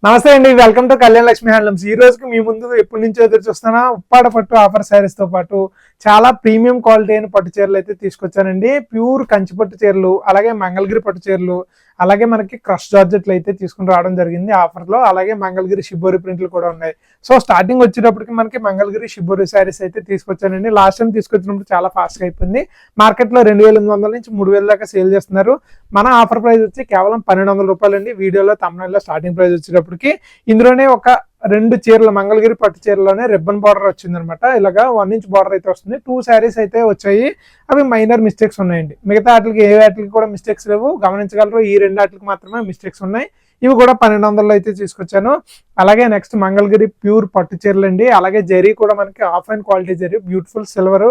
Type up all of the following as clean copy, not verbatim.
నమస్తే అండి, welcome to Kalyan Lakshmi handlooms. ఈ రోజుకి మీ ముందు ఎప్పటి నుంచో ఎదురు చూస్తున్నా ఉప్పాడ పట్టు ఆఫర్ శారీస్ తో పాటు చాలా ప్రీమియం క్వాలిటీ అయిన పట్టు చీరలు అయితే తీసుకొచ్చానండి. ప్యూర్ కంచి పట్టు చీరలు, అలాగే మంగళగిరి పట్టు చీరలు, అలాగే మనకి క్రష్ జార్జెట్లు అయితే తీసుకుని రావడం జరిగింది ఆఫర్ లో. అలాగే మంగళగిరి షిబోరి ప్రింట్లు కూడా ఉన్నాయి. సో స్టార్టింగ్ వచ్చేటప్పటికి మనకి మంగళగిరి షిబోరి శారీస్ అయితే తీసుకొచ్చానండి. లాస్ట్ టైం తీసుకొచ్చినప్పుడు చాలా ఫాస్ట్ గా అయిపోయింది. మార్కెట్ లో 2800 నుంచి 3000 దాకా సేల్ చేస్తున్నారు. మన ఆఫర్ ప్రైస్ వచ్చి కేవలం 1200 రూపాయలు అండి. వీడియోలో తమిళనాడులో స్టార్టింగ్ ప్రైస్ వచ్చేటప్పటికి ఇందులోనే ఒక 2 చీరలు మంగళగిరి పట్టు చీరలోనే రిబ్బన్ బార్డర్ వచ్చింది అనమాట. ఇలాగా 1 ఇంచ్ బార్డర్ అయితే వస్తుంది. 2 శారీస్ అయితే వచ్చాయి. అవి మైనర్ మిస్టేక్స్ ఉన్నాయండి. మిగతా వాటికి ఏ వాటికి కూడా మిస్టేక్స్ లేవు, గమనించగలరు. ఈ 2 వాటికి మాత్రమే మిస్టేక్స్ ఉన్నాయి. ఇవి కూడా 1200 అయితే తీసుకొచ్చాను. అలాగే నెక్స్ట్ మంగళగిరి ప్యూర్ పట్టు చీరలు అండి. అలాగే జరీ కూడా మనకి of and quality zari, beautiful silver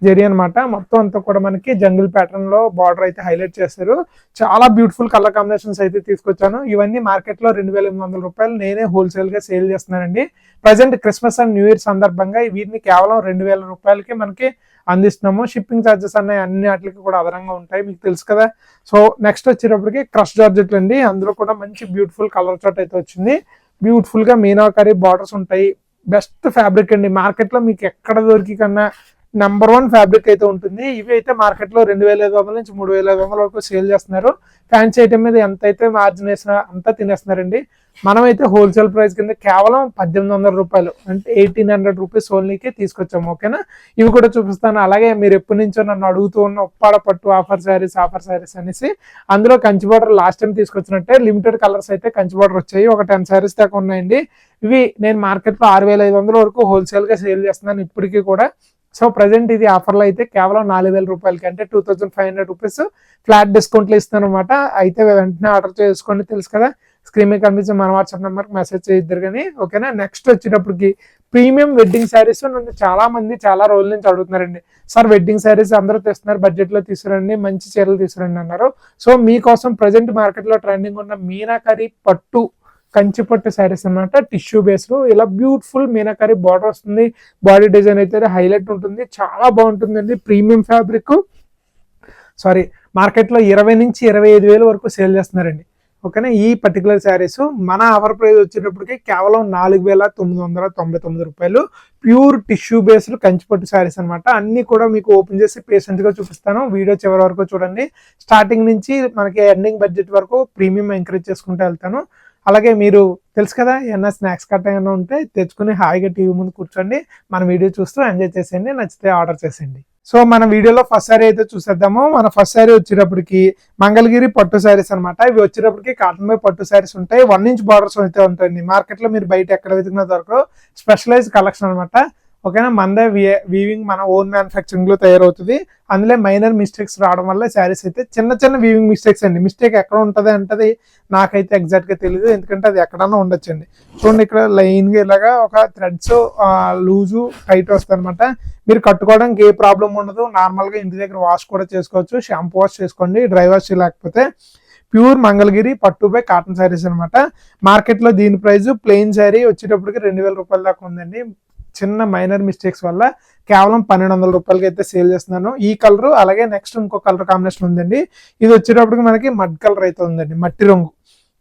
zari అనమాట. మొత్తం అంతా కూడా మనకి జంగిల్ ప్యాటర్న్ లో బార్డర్ అయితే హైలైట్ చేశారు. చాలా బ్యూటిఫుల్ కలర్ కాంబినేషన్స్ అయితే తీసుకొచ్చాను. ఇవన్నీ మార్కెట్ లో 2800 రూపాయలు నేనే హోల్సేల్ గా సేల్ చేస్తున్నానండి. Present Christmas and new year సందర్భంగా వీటిని కేవలం 2000 రూపాయలకి మనకి అందిస్తున్నాము. షిప్పింగ్ ఛార్జెస్ అనే అన్ని వాటికి కూడా అదనంగా ఉంటాయి, మీకు తెలుసు కదా. సో నెక్స్ట్ వచ్చేటప్పటికి క్రష్ జార్జెట్లు అండి. అందులో కూడా మంచి బ్యూటిఫుల్ కలర్ చార్ట్ అయితే వచ్చింది. బ్యూటిఫుల్ గా మీనాకారి బార్డర్స్ ఉంటాయి. బెస్ట్ ఫ్యాబ్రిక్ అండి. మార్కెట్ లో మీకు ఎక్కడ దొరికి కన్నా నెంబర్ 1 ఫ్యాబ్రిక్ అయితే ఉంటుంది. ఇవి అయితే మార్కెట్ లో 2500 నుంచి 3500 వరకు సేల్ చేస్తున్నారు. ఫ్యాన్సీ ఐటమ్ మీద ఎంత అయితే మార్జిన్ వేసినా అంతా తినేస్తున్నారండి. మనమైతే హోల్సేల్ ప్రైస్ కింద కేవలం 1800 రూపాయలు, అంటే 1800 రూపీస్ ఓన్లీకి తీసుకొచ్చాము. ఓకేనా, ఇవి కూడా చూపిస్తాను. అలాగే మీరు ఎప్పటి నుంచో నన్ను అడుగుతూ ఉన్న ఉప్పాడ పట్టు ఆఫర్ శారీస్ అనేసి, అందులో కంచి బార్డర్ లాస్ట్ టైం తీసుకొచ్చినట్టే లిమిటెడ్ కలర్స్ అయితే కంచి బార్డర్ వచ్చాయి. ఒక 10 శారీస్ దాకా ఉన్నాయండి. ఇవి నేను మార్కెట్ లో 6500 వరకు హోల్సేల్ గా సేల్ చేస్తున్నాను ఇప్పటికీ కూడా. సో ప్రజెంట్ ఇది ఆఫర్లో అయితే కేవలం 4000 రూపాయలకి, అంటే 2500 రూపీస్ ఫ్లాట్ డిస్కౌంట్లో ఇస్తాను అనమాట. అయితే వెంటనే ఆర్డర్ చేసుకోండి. తెలుసు కదా, స్క్రీన్ మీద కనిపించే మన వాట్సాప్ నెంబర్కి మెసేజ్ చేద్దరు కానీ. ఓకేనా, నెక్స్ట్ వచ్చేటప్పటికి ప్రీమియం వెడ్డింగ్ శారీస్ నన్ను చాలా మంది చాలా రోజుల నుంచి అడుగుతున్నారండి. సార్ వెడ్డింగ్ శారీస్ అందరూ తెస్తున్నారు, బడ్జెట్లో తీసుకురండి, మంచి చీరలు తీసుకురండి అన్నారు. సో మీకోసం ప్రజెంట్ మార్కెట్లో ట్రెండింగ్ ఉన్న మీనాకరి పట్టు కంచి పట్టు శారీస్ అనమాట. టిష్యూ బేస్ లో ఇలా బ్యూటిఫుల్ మీనాకరి బార్డర్ వస్తుంది. బాడీ డిజైన్ అయితే హైలైట్ ఉంటుంది, చాలా బాగుంటుందండి. Premium fabric. సారీ, మార్కెట్ లో 20 నుంచి 25,000 వరకు సేల్ చేస్తున్నారండి. ఓకేనా, ఈ పర్టికులర్ శారీస్ మన ఆఫర్ ప్రైస్ వచ్చేటప్పటికి కేవలం 4999 రూపాయలు. ప్యూర్ టిష్యూ బేస్డ్ కంచిపట్టు శారీస్ అనమాట. అన్ని కూడా మీకు ఓపెన్ చేసి పేషెంట్ గా చూపిస్తాను. వీడియో చివరి వరకు చూడండి. స్టార్టింగ్ నుంచి మనకి ఎండింగ్ బడ్జెట్ వరకు ప్రీమియం ఎంకరేజ్ చేసుకుంటూ వెళ్తాను. అలాగే మీరు తెలుసు కదా, ఏమన్నా స్నాక్స్ కట్ట ఏమైనా ఉంటే తెచ్చుకుని హాయిగా టీవీ ముందు కూర్చోండి, మన వీడియో చూస్తూ ఎంజాయ్ చేసేయండి. నచ్చితే ఆర్డర్ చేసేయండి. సో మన వీడియోలో ఫస్ట్ శారీ అయితే చూసేద్దాము. మన ఫస్ట్ శారీ వచ్చేటప్పటికి మంగళగిరి పట్టు శారీస్ అనమాట. ఇవి వచ్చేటప్పటికి కాటన్ బై పట్టు శారీస్ ఉంటాయి. 1 ఇంచ్ బార్డర్స్ అయితే ఉంటాయండి. మార్కెట్ లో మీరు బయట ఎక్కడ వెతికినా దొరకవు. స్పెషలైజ్ కలెక్షన్ అనమాట. ఓకేనా, మనదే వీవింగ్, మన ఓన్ మ్యానుఫ్యాక్చరింగ్ లో తయారవుతుంది. అందులో మైనర్ మిస్టేక్స్ రావడం వల్ల శారీస్ అయితే చిన్న వీవింగ్ మిస్టేక్స్ అండి. మిస్టేక్ ఎక్కడ ఉంటుంది అంటది నాకైతే ఎగ్జాక్ట్ గా తెలియదు, ఎందుకంటే అది ఎక్కడన్నా ఉండొచ్చండి. చూడండి, ఇక్కడ లైన్ గా ఇలాగా ఒక థ్రెడ్స్ లూజు టైట్ వస్తుంది అనమాట. మీరు కట్టుకోవడానికి ఏ ప్రాబ్లం ఉండదు. నార్మల్ గా ఇంటి దగ్గర వాష్ కూడా చేసుకోవచ్చు. షాంపూ వాష్ చేసుకోండి, డ్రై వాష్ లేకపోతే. ప్యూర్ మంగళగిరి పట్టు బై కాటన్ శారీస్ అనమాట. మార్కెట్ లో దీని ప్రైస్ ప్లెయిన్ శారీ వచ్చేటప్పటికి 2000 రూపాయల దాకా ఉందండి. చిన్న మైనర్ మిస్టేక్స్ వల్ల కేవలం 1200 రూపాయలకి అయితే సేల్ చేస్తున్నాను. ఈ కలర్, అలాగే నెక్స్ట్ ఇంకో కలర్ కాంబినేషన్ ఉందండి. ఇది వచ్చేటప్పటికి మనకి మడ్ కలర్ అయితే ఉందండి, మట్టి రంగు.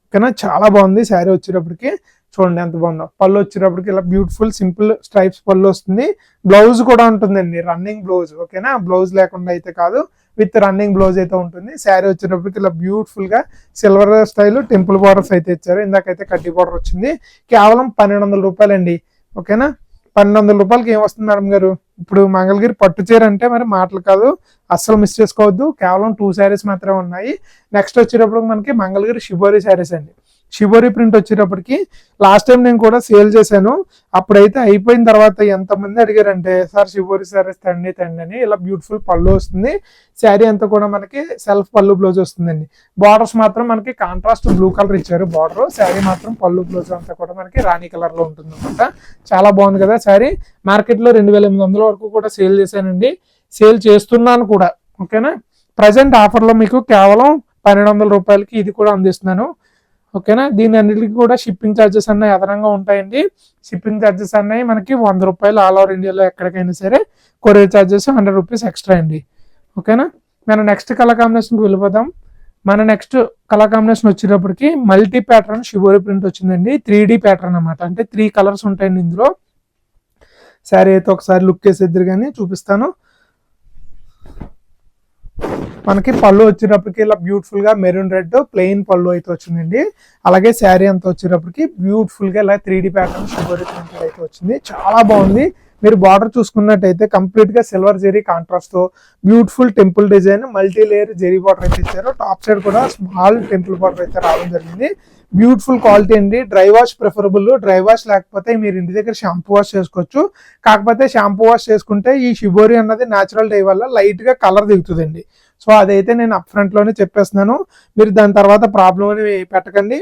ఓకేనా, చాలా బాగుంది శారీ వచ్చేటప్పటికి. చూడండి ఎంత బాగుందో. పళ్ళు వచ్చేటప్పటికి ఇలా బ్యూటిఫుల్ సింపుల్ స్ట్రైప్స్ పళ్ళు వస్తుంది. బ్లౌజ్ కూడా ఉంటుందండి, రన్నింగ్ బ్లౌజ్. ఓకేనా, బ్లౌజ్ లేకుండా అయితే కాదు, విత్ రన్నింగ్ బ్లౌజ్ అయితే ఉంటుంది. శారీ వచ్చేటప్పటికి ఇలా బ్యూటిఫుల్ గా సిల్వర్ స్టైల్ టెంపుల్ బార్డర్స్ అయితే ఇచ్చారు. ఇందాకైతే కడ్డీ బార్డర్ వచ్చింది. కేవలం 1200 రూపాయలండి. ఓకేనా, 1200 రూపాయలకి ఏం వస్తుంది మేడం గారు? ఇప్పుడు మంగళగిరి పట్టు చీర అంటే మరి మాటలు కాదు, అస్సలు మిస్ చేసుకోవద్దు. కేవలం 2 శారీస్ మాత్రమే ఉన్నాయి. నెక్స్ట్ వచ్చేటప్పుడు మనకి మంగళగిరి షిబోరి శారీస్ అండి. షిబోరి ప్రింట్ వచ్చేటప్పటికి లాస్ట్ టైం నేను కూడా సేల్ చేశాను. అప్పుడైతే అయిపోయిన తర్వాత ఎంతమంది అడిగారంటే, సార్ షిబోరి శారీస్ తండి అని. ఇలా బ్యూటిఫుల్ పళ్ళు వస్తుంది. శారీ అంతా కూడా మనకి సెల్ఫ్ పళ్ళు బ్లౌజ్ వస్తుందండి. బార్డర్స్ మాత్రం మనకి కాంట్రాస్ట్ బ్లూ కలర్ ఇచ్చారు బార్డర్. శారీ మాత్రం పళ్ళు బ్లౌజ్ అంతా కూడా మనకి రాణి కలర్ లో ఉంటుంది అనమాట. చాలా బాగుంది కదా శారీ. మార్కెట్ లో 2800 వరకు కూడా సేల్ చేశానండి, సేల్ చేస్తున్నాను కూడా. ఓకేనా, ప్రజెంట్ ఆఫర్ లో మీకు కేవలం 1200 రూపాయలకి ఇది కూడా అందిస్తున్నాను. ఓకేనా, దీని అన్నిటికీ కూడా షిప్పింగ్ ఛార్జెస్ అన్నీ అదనంగా ఉంటాయండి. షిప్పింగ్ ఛార్జెస్ అన్నీ మనకి 100 రూపాయలు ఆల్ ఓవర్ ఇండియాలో ఎక్కడికైనా సరే. కొరియర్ ఛార్జెస్ 100 రూపీస్ ఎక్స్ట్రా అండి. ఓకేనా, మనం నెక్స్ట్ కలర్ కాంబినేషన్కి వెళ్ళిపోదాం. మన నెక్స్ట్ కలర్ కాంబినేషన్ వచ్చేటప్పటికి మల్టీ ప్యాటర్న్ షిబోరి ప్రింట్ వచ్చిందండి. 3D ప్యాటర్న్ అనమాట, అంటే 3 కలర్స్ ఉంటాయండి ఇందులో. శారీ అయితే ఒకసారి లుక్ వేసేద్దరు కానీ చూపిస్తాను. మనకి పళ్ళు వచ్చేటప్పటికి ఇలా బ్యూటిఫుల్ గా మెరూన్ రెడ్ ప్లెయిన్ పళ్ళు అయితే వచ్చిందండి. అలాగే శారీ అంతా వచ్చేటప్పటికి బ్యూటిఫుల్ గా ఇలా 3D ప్యాటర్న్ షిబోరి ప్రింట్ అయితే వచ్చింది. చాలా బాగుంది. మీరు బార్డర్ చూసుకున్నట్టయితే కంప్లీట్ గా సిల్వర్ జెరీ కాంట్రాస్ట్ తో beautiful temple design multi layer zari border అయితే ఇచ్చారు. టాప్ సైడ్ కూడా స్మాల్ టెంపుల్ బార్డర్ అయితే రావడం జరిగింది. బ్యూటిఫుల్ క్వాలిటీ అండి. Dry wash preferable. Dry wash లేకపోతే మీరు ఇంటి దగ్గర షాంపూ వాష్ చేసుకోవచ్చు. కాకపోతే షాంపూ వాష్ చేసుకుంటే ఈ షిబోరి అన్నది న్యాచురల్ డై వల్ల లైట్ గా కలర్ దిగుతుందండి. సో అదైతే నేను అప్ ఫ్రంట్ లోనే చెప్పేస్తున్నాను. మీరు దాని తర్వాత ప్రాబ్లం అని పెట్టకండి.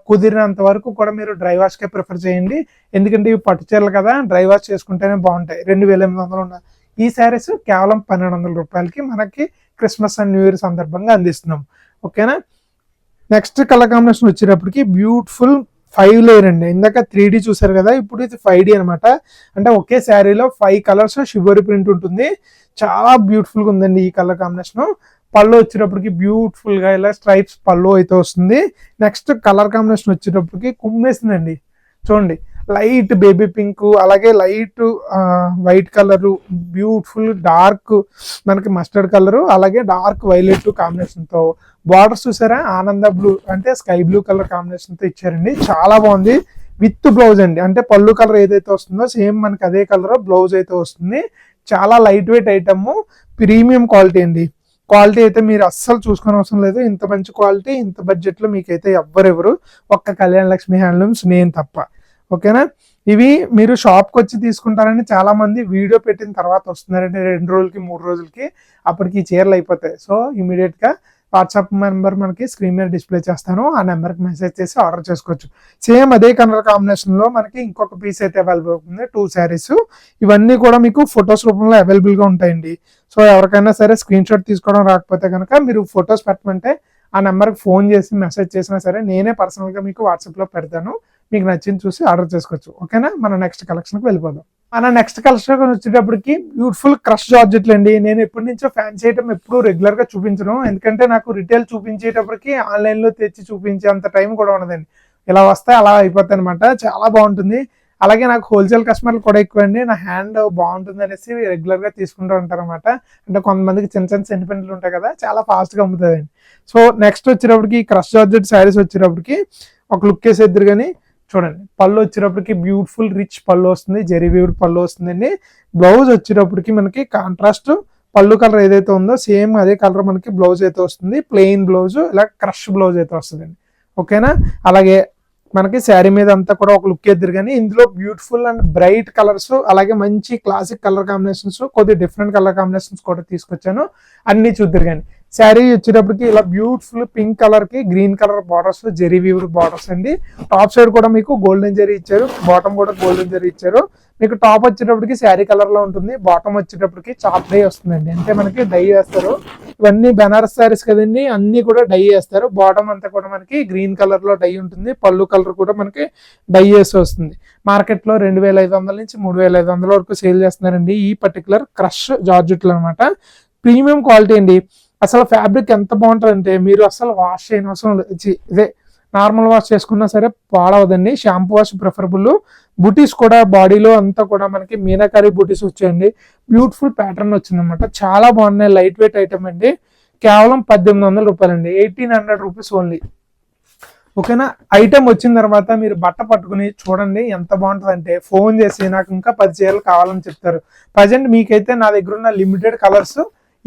కుదిరినంత వరకు కూడా మీరు డ్రై వాష్ కే ప్రిఫర్ చేయండి. ఎందుకంటే ఇవి పట్టు చీరలు కదా, డ్రై వాష్ చేసుకుంటేనే బాగుంటాయి. 2800 ఉన్న ఈ శారీస్ కేవలం 1200 రూపాయలకి మనకి క్రిస్మస్ అండ్ న్యూ ఇయర్ సందర్భంగా అందిస్తున్నాం. ఓకేనా. నెక్స్ట్ కలర్ కాంబినేషన్ వచ్చేటప్పటికి బ్యూటిఫుల్ 5 లేయర్ అండి. ఇందాక 3D చూసారు కదా, ఇప్పుడు ఇది 5D అనమాట. అంటే ఒకే శారీలో 5 కలర్స్ షిబోరి ప్రింట్ ఉంటుంది. చాలా బ్యూటిఫుల్ గా ఉందండి ఈ కలర్ కాంబినేషన్. పళ్ళు వచ్చేటప్పటికి బ్యూటిఫుల్ గా ఇలా స్ట్రైప్స్ పళ్ళు అయితే వస్తుంది. నెక్స్ట్ కలర్ కాంబినేషన్ వచ్చేటప్పటికి కుమ్మేసిందండి. చూడండి, లైట్ బేబీ పింక్, అలాగే light white colour, beautiful dark మనకి మస్టర్డ్ కలరు, అలాగే డార్క్ వైలెట్ కాంబినేషన్ తో బార్డర్స్ చూసారా, ఆనంద బ్లూ అంటే స్కై బ్లూ కలర్ కాంబినేషన్ తో ఇచ్చారండి. చాలా బాగుంది. విత్ బ్లౌజ్ అండి, అంటే పళ్ళు కలర్ ఏదైతే వస్తుందో సేమ్ మనకి అదే కలర్ బ్లౌజ్ అయితే వస్తుంది. చాలా light weight item, premium quality అండి. క్వాలిటీ అయితే మీరు అస్సలు చూసుకునే అవసరం లేదు. ఇంత మంచి క్వాలిటీ ఇంత బడ్జెట్ లో మీకైతే ఎవ్వరెవరు, ఒక్క కళ్యాణ లక్ష్మి హ్యాండ్లూమ్స్ నేను తప్ప. ఓకేనా. ఇవి మీరు షాప్కి వచ్చి తీసుకుంటారని చాలా మంది వీడియో పెట్టిన తర్వాత వస్తున్నారంటే 2 రోజులకి 3 రోజులకి అప్పటికి ఈ చీరలు అయిపోతాయి. సో ఇమీడియట్ గా వాట్సాప్ నెంబర్ మనకి స్క్రీన్ మీద డిస్ప్లే చేస్తాను, ఆ నెంబర్కి మెసేజ్ చేసి ఆర్డర్ చేసుకోవచ్చు. సేమ్ అదే కలర్ కాంబినేషన్ లో మనకి ఇంకొక పీస్ అయితే అవైలబుల్ అవుతుంది, 2 శారీస్. ఇవన్నీ కూడా మీకు ఫొటోస్ రూపంలో అవైలబుల్ గా ఉంటాయండి. సో ఎవరికైనా సరే స్క్రీన్ షాట్ తీసుకోవడం రాకపోతే కనుక మీరు ఫొటోస్ పెట్టమంటే ఆ నెంబర్కి ఫోన్ చేసి మెసేజ్ చేసినా సరే నేనే పర్సనల్ గా మీకు వాట్సాప్ లో పెడతాను. మీకు నచ్చింది చూసి ఆర్డర్ చేసుకోవచ్చు. ఓకేనా. మన నెక్స్ట్ కలెక్షన్కి వెళ్ళిపోదాం. మన నెక్స్ట్ కలెక్షన్ వచ్చేటప్పటికి బ్యూటిఫుల్ క్రష్ జార్జెట్లు అండి. నేను ఎప్పటి నుంచో ఫ్యాన్సీ ఐటమ్ ఎప్పుడు రెగ్యులర్ గా చూపించను, ఎందుకంటే నాకు రిటైల్ చూపించేటప్పటికి ఆన్లైన్ లో తెచ్చి చూపించే అంత టైం కూడా ఉండదండి. ఇలా వస్తే అలా అయిపోతాయి అనమాట. చాలా బాగుంటుంది. అలాగే నాకు హోల్సేల్ కస్టమర్లు కూడా ఎక్కువ అండి. నా హ్యాండ్ బాగుంటుంది అనేసి రెగ్యులర్ గా తీసుకుంటూ ఉంటారు అనమాట. అంటే కొంతమందికి చిన్న చిన్న సెంటిమెంట్లు ఉంటాయి కదా, చాలా ఫాస్ట్ గా అమ్ముతుందండి. సో నెక్స్ట్ వచ్చేటప్పటికి క్రష్ జార్జెట్ శారీస్ వచ్చేటప్పటికి ఒక లుక్ వేసేద్దరు కానీ చూడండి. పళ్ళు వచ్చేటప్పటికి బ్యూటిఫుల్ రిచ్ పళ్ళు వస్తుంది, జెరీ వీవ్డ్ పళ్ళు వస్తుందండి. బ్లౌజ్ వచ్చేటప్పటికి మనకి కాంట్రాస్ట్ పళ్ళు కలర్ ఏదైతే ఉందో సేమ్ అదే కలర్ మనకి బ్లౌజ్ అయితే వస్తుంది. ప్లెయిన్ బ్లౌజ్, ఇలా క్రష్ బ్లౌజ్ అయితే వస్తుందండి. ఓకేనా. అలాగే మనకి శారీ మీద అంతా కూడా ఒక లుక్ ఎదురు కానీ ఇందులో బ్యూటిఫుల్ అండ్ బ్రైట్ కలర్స్, అలాగే మంచి క్లాసిక్ కలర్ కాంబినేషన్స్, కొద్దిగా డిఫరెంట్ కలర్ కాంబినేషన్స్ కూడా తీసుకొచ్చాను. అన్ని చూద్దరు కానీ శారీ వచ్చేటప్పటికి ఇలా బ్యూటిఫుల్ పింక్ కలర్ కి green colour borders, zari weaved borders అండి. టాప్ సైడ్ కూడా మీకు గోల్డెన్ జెరీ ఇచ్చారు, బాటమ్ కూడా గోల్డెన్ జెరీ ఇచ్చారు. మీకు టాప్ వచ్చేటప్పటికి శారీ కలర్ లో ఉంటుంది, బాటమ్ వచ్చేటప్పటికి చాప్ డై వస్తుందండి, అంటే మనకి డై వేస్తారు. ఇవన్నీ బెనారస్ శారీస్ కదండి, అన్ని కూడా డై వేస్తారు. బాటమ్ అంతా కూడా మనకి గ్రీన్ కలర్ లో డై ఉంటుంది, పళ్ళు కలర్ కూడా మనకి డై వేసి వస్తుంది. మార్కెట్ లో 2500 నుంచి 3500 వరకు సేల్ చేస్తున్నారండి ఈ పర్టికులర్ క్రష్ జార్జెట్లు అనమాట. ప్రీమియం క్వాలిటీ అండి. అసలు ఫ్యాబ్రిక్ ఎంత బాగుంటుందంటే మీరు అసలు వాష్ చేయని అవసరం లేదు. ఇదే నార్మల్ వాష్ చేసుకున్నా సరే పాడవదండి. Shampoo wash preferable. బూటీస్ కూడా బాడీలో అంతా కూడా మనకి మీనాకారి బూటీస్ వచ్చాయండి. బ్యూటిఫుల్ ప్యాటర్న్ వచ్చిందనమాట. చాలా బాగున్నాయి. లైట్ వెయిట్ ఐటమ్ అండి. కేవలం 1800 రూపాయలండి, 1800 రూపీస్ ఓన్లీ. ఓకేనా. ఐటమ్ వచ్చిన తర్వాత మీరు బట్ట పట్టుకుని చూడండి ఎంత బాగుంటుంది అంటే ఫోన్ చేసి నాకు ఇంకా 10 చీరలు కావాలని చెప్తారు. ప్రజెంట్ మీకైతే నా దగ్గర ఉన్న లిమిటెడ్ కలర్స్